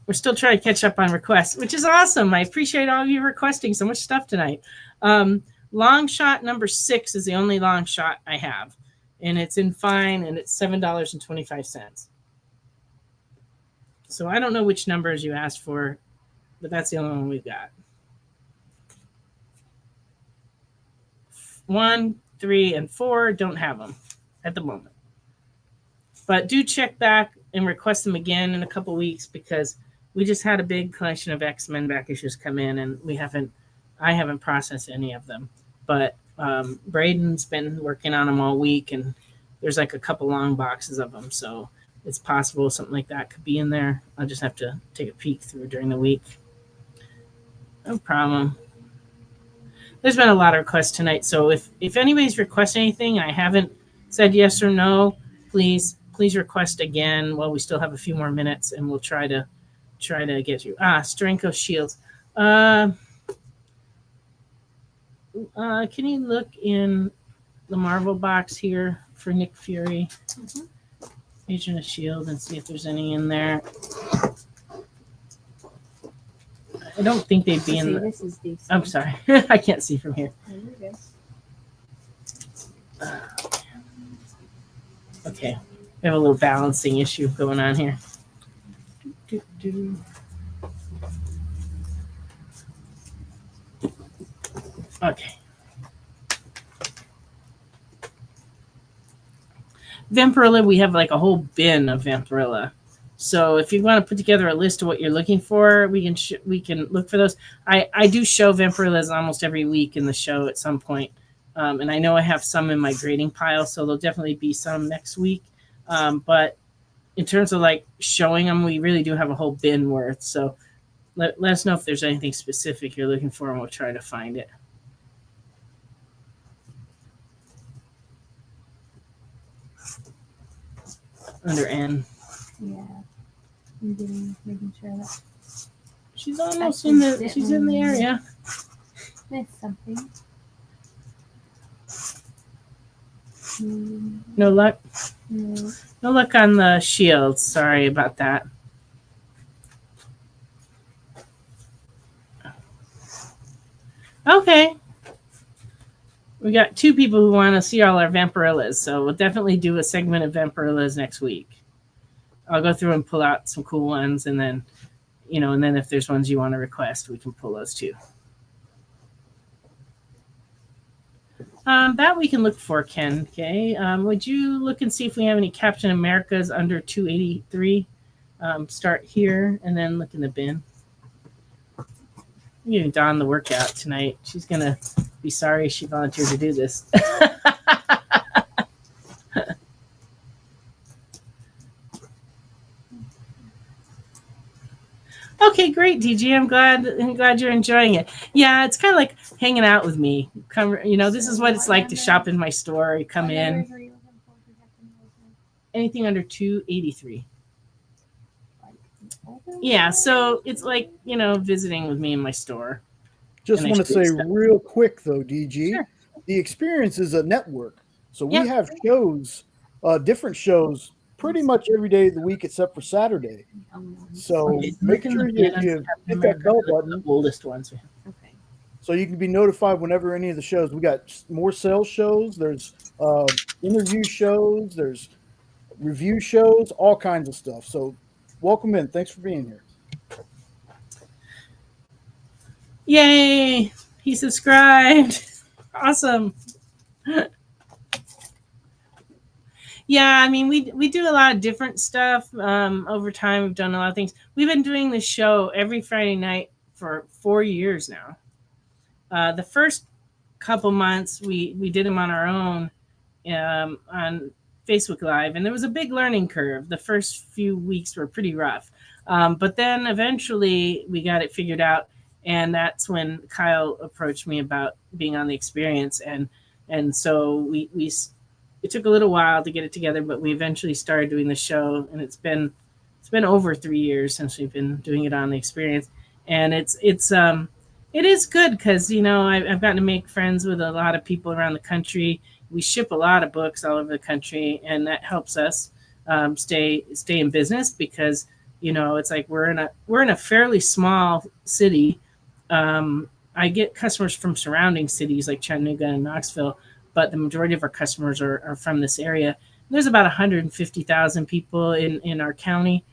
We're still trying to catch up on requests, which is awesome. I appreciate all of you requesting so much stuff tonight. Long shot number 6 is the only long shot I have. And it's in fine, and it's $7.25. So I don't know which numbers you asked for, but that's the only one we've got. 1, 3, and 4 don't have them at the moment. But do check back and request them again in a couple weeks, because we just had a big collection of X-Men back issues come in, and I haven't processed any of them. But Braden's been working on them all week, and there's like a couple long boxes of them. So it's possible something like that could be in there. I'll just have to take a peek through during the week. No problem. There's been a lot of requests tonight. So if anybody's requested anything and I haven't said yes or no, please request again while we still have a few more minutes, and we'll try to try to get you. Stranko shields. Can you look in the Marvel box here for Nick Fury? Agent of S.H.I.E.L.D. and see if there's any in there. I don't think they'd be in the... This is DC. I'm sorry. I can't see from here. There you go. Okay. We have a little balancing issue going on here. Okay. Vampirilla, we have like a whole bin of Vampirilla. So if you want to put together a list of what you're looking for, we can look for those. I do show Vampirillas almost every week in the show at some point. And I know I have some in my grading pile, so there'll definitely be some next week. But in terms of like showing them, we really do have a whole bin worth. So let us know if there's anything specific you're looking for, and we'll try to find it. Under N. Yeah. Making sure that She's almost in the. She's in the area. there's something. No luck. No. No luck on the shields. Sorry about that. Okay. We got 2 people who want to see all our Vampirillas, so we'll definitely do a segment of Vampirillas next week. I'll go through and pull out some cool ones, and then, and then if there's ones you want to request, we can pull those too. That we can look for, Ken. Okay. Would you look and see if we have any Captain Americas under 283? Start here and then look in the bin. I'm giving Dawn the workout tonight. She's gonna be sorry she volunteered to do this. Okay, great, DG. I'm glad you're enjoying it. Yeah, it's kind of like hanging out with me. Come, this is what it's like to shop in my store. You come in. Anything under 283. Yeah, so it's like, visiting with me in my store. Just want to say real quick, though, DG, Sure. The experience is a network. So we Yep. have shows, different shows, pretty much every day of the week except for Saturday. So Okay, make look in sure the you bin. hit that bell button The oldest ones. Okay. so you can be notified whenever any of the shows. We got more sales shows. There's interview shows. There's review shows, all kinds of stuff. So welcome in. Thanks for being here. Yay! He subscribed. Awesome. Yeah, I mean, we do a lot of different stuff. Over time, we've done a lot of things. We've been doing this show every Friday night for 4 years now. The first couple months, we did them on our own on Facebook Live, and there was a big learning curve. The first few weeks were pretty rough. But then eventually we got it figured out, and that's when Kyle approached me about being on the experience. And so it took a little while to get it together, but we eventually started doing the show, and it's been over 3 years since we've been doing it on the experience. And it is good because, I've gotten to make friends with a lot of people around the country. We ship a lot of books all over the country, and that helps us stay in business because, it's like we're in a fairly small city. I get customers from surrounding cities like Chattanooga and Knoxville, but the majority of our customers are from this area. There's about 150,000 people in our county.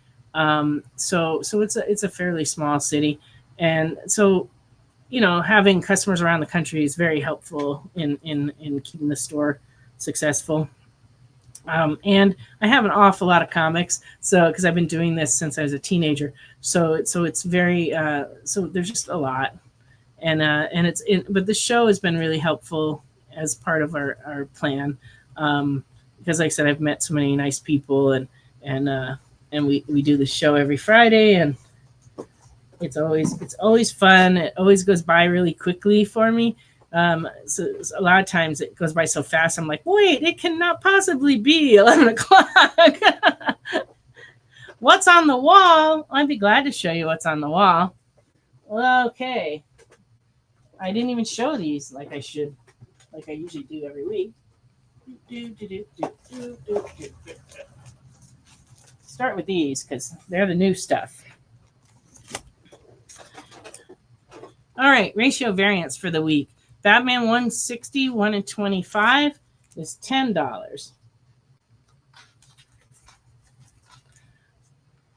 So it's a fairly small city. And so, having customers around the country is very helpful in keeping the store successful. And I have an awful lot of comics, because I've been doing this since I was a teenager. So it's very so there's just a lot, but the show has been really helpful as part of our plan, because like I said, I've met so many nice people, and we do the show every Friday, and it's always fun. It always goes by really quickly for me. So a lot of times it goes by so fast. I'm like, wait, it cannot possibly be 11 o'clock. What's on the wall? I'd be glad to show you what's on the wall. Okay. I didn't even show these like I should, like I usually do every week. Start with these because they're the new stuff. All right, ratio variance for the week. Batman 160, 1 in 25 is $10.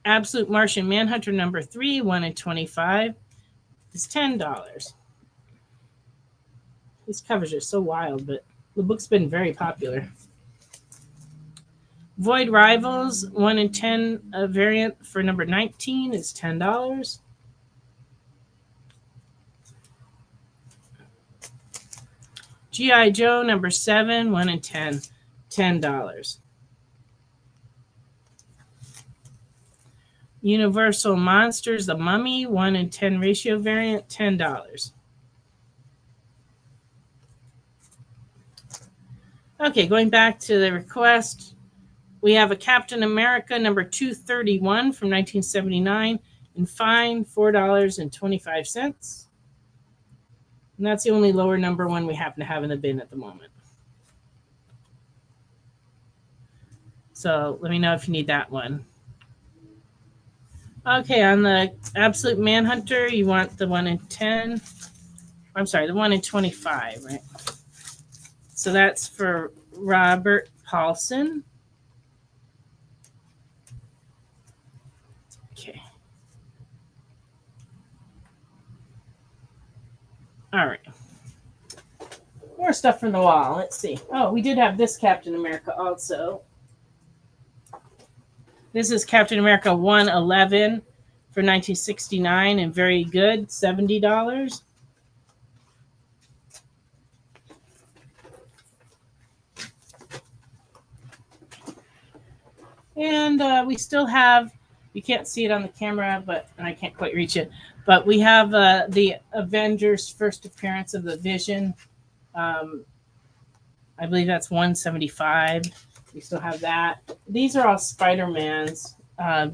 Absolute Martian Manhunter number 3, 1 in 25 is $10. These covers are so wild, but the book's been very popular. Void Rivals 1 in 10 variant for number 19 is $10. G.I. Joe number 7, 1 in 10, $10. Universal Monsters, The Mummy, 1 in 10 ratio variant, $10. Okay, going back to the request, we have a Captain America number 231 from 1979 in fine, $4.25. And that's the only lower number one we happen to have in the bin at the moment. So let me know if you need that one. Okay, on the Absolute Manhunter, you want the 1 in 10. I'm sorry, the 1 in 25, right? So that's for Robert Paulson. Okay. All right. More stuff from the wall. Let's see. Oh, we did have this Captain America also. This is Captain America 111 for 1969 and very good, $70. And we still have, you can't see it on the camera, and I can't quite reach it, but we have the Avengers first appearance of the Vision. I believe that's 175. We still have that. These are all Spider-Mans.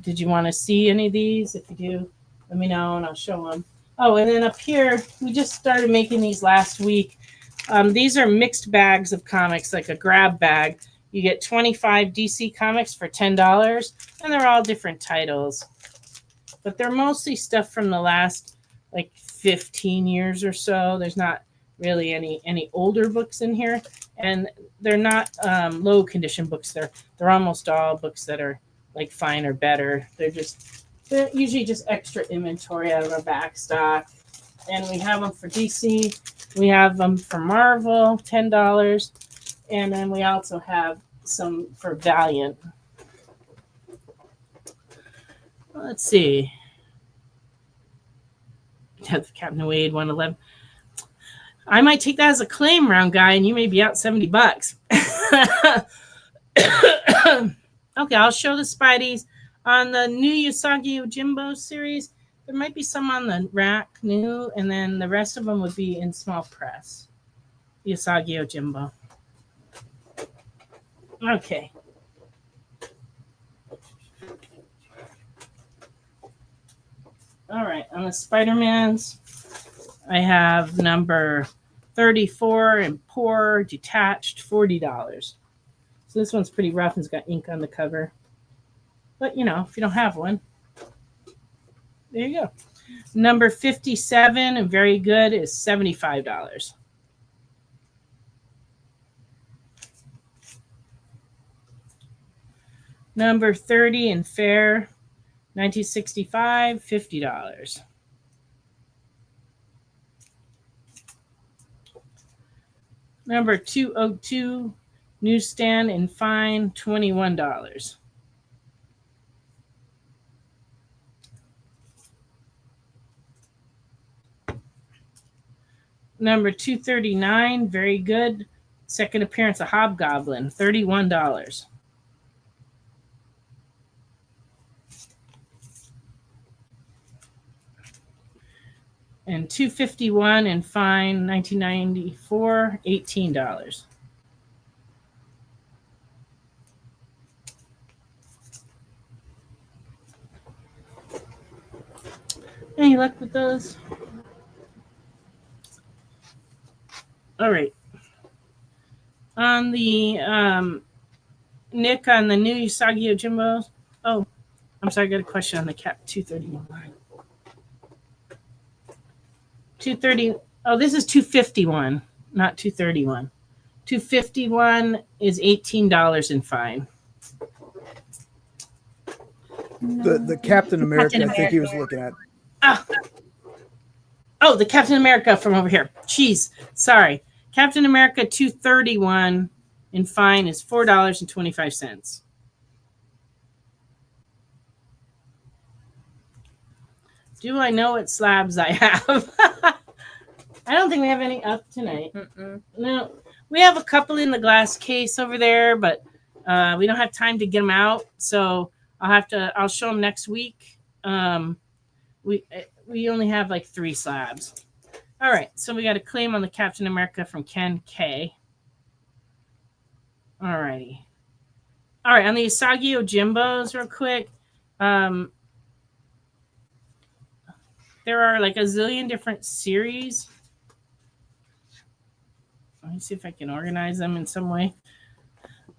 Did you want to see any of these? If you do, let me know and I'll show them. Oh, and then up here, we just started making these last week. These are mixed bags of comics, like a grab bag. You get 25 DC comics for $10, and they're all different titles. But they're mostly stuff from the last, like, 15 years or so. There's not really any older books in here. And they're not low condition books. They're almost all books that are, like, fine or better. They're usually just extra inventory out of our back stock. And we have them for DC. We have them for Marvel, $10. And then we also have some for Valiant. Let's see. That's Captain Wade 111. I might take that as a claim round, guy, and you may be out $70. Okay, I'll show the Spideys. On the new Usagi Yojimbo series, there might be some on the rack new, and then the rest of them would be in small press. Usagi Yojimbo. Okay. All right, on the Spider-Mans, I have number 34 and poor, detached, $40. So this one's pretty rough and it's got ink on the cover. But, you know, if you don't have one, there you go. Number 57 and very good is $75. Number 30 and fair, 1965, $50. Number 202, newsstand and fine, $21. Number 239, very good. Second appearance of Hobgoblin, $31. And 251 and fine, 1994, $18. Any luck with those? All right. On the Nick, on the new Usagi Yojimbo. Oh, I'm sorry. I got a question on the Cap 231 line. 230. Oh, this is 251, not 231. 251 is $18 in fine. The Captain America, I think he was looking at. Oh, the Captain America from over here. Jeez, sorry. Captain America 231 in fine is $4.25. Do I know what slabs I have? I don't think we have any up tonight. No, we have a couple in the glass case over there, but we don't have time to get them out. So I'll show them next week. We only have like 3 slabs. All right, so we got a claim on the Captain America from Ken K. All righty. All right, on the Usagi Ojimbos, real quick. There are like a zillion different series. Let me see if I can organize them in some way.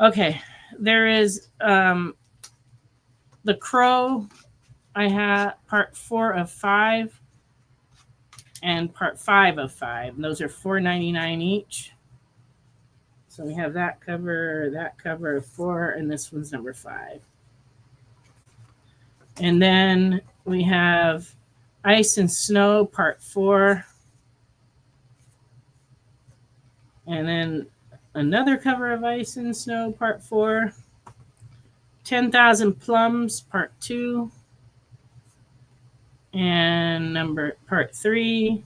Okay, there is the Crow. I have part 4 of 5 and part 5 of 5. And those are $4.99 each. So we have that cover of 4, and this one's number 5. And then we have Ice and Snow part 4. And then another cover of Ice and Snow part 4. 10,000 Plums part 2. And part 3.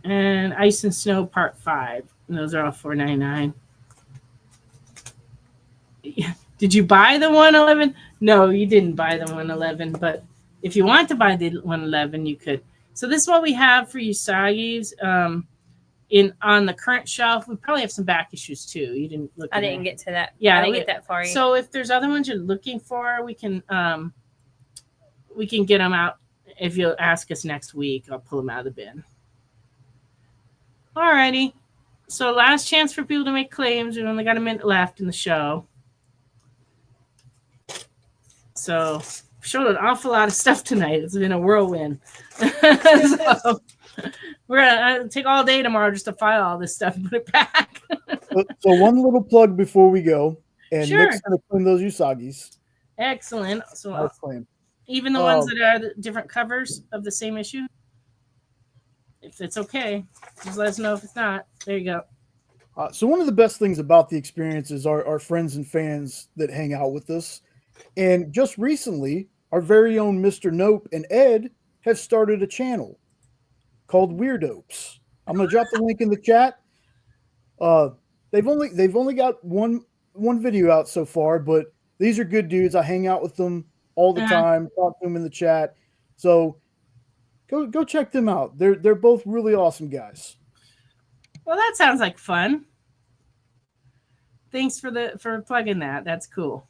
And Ice and Snow part 5. And those are all $4.99. Did you buy the 111? No, you didn't buy the 111, but if you want to buy the 111, you could. So this is what we have for Usagi's. On the current shelf, we probably have some back issues too. You didn't look. I didn't get to that. Yeah, I didn't get that far yet. So if there's other ones you're looking for, we can get them out. If you'll ask us next week, I'll pull them out of the bin. Alrighty. So last chance for people to make claims. We've only got a minute left in the show. So showed an awful lot of stuff tonight. It's been a whirlwind. So we're gonna take all day tomorrow just to file all this stuff and put it back. So one little plug before we go, and Sure. Nick's gonna claim those Usagis. Excellent. So I'll claim. even the ones that are the different covers of the same issue, if it's okay, just let us know if it's not. There you go. So one of the best things about the experience is our friends and fans that hang out with us. And just recently, our very own Mr. Nope and Ed have started a channel called Weirdopes. I'm gonna drop the link in the chat. They've only got one video out so far, but these are good dudes. I hang out with them all the time, talk to them in the chat. So go check them out. They're both really awesome guys. Well, that sounds like fun. Thanks for plugging that. That's cool.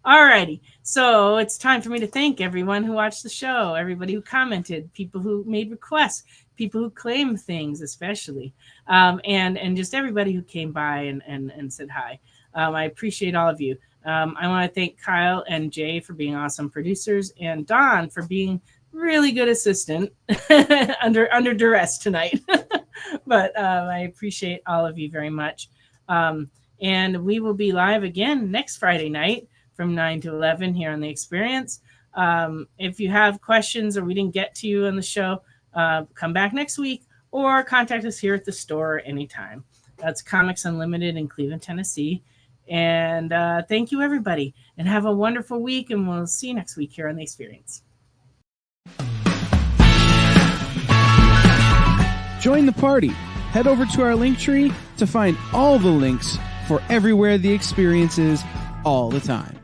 All righty. So it's time for me to thank everyone who watched the show, everybody who commented, people who made requests, people who claimed things, especially, and just everybody who came by and said hi. I appreciate all of you. I want to thank Kyle and Jay for being awesome producers, and Don for being really good assistant under duress tonight. But I appreciate all of you very much. And we will be live again next Friday night from 9 to 11 here on The Experience. If you have questions or we didn't get to you on the show, come back next week or contact us here at the store anytime. That's Comics Unlimited in Cleveland, Tennessee. And thank you, everybody. And have a wonderful week. And we'll see you next week here on The Experience. Join the party. Head over to our link tree to find all the links for everywhere The Experience is all the time.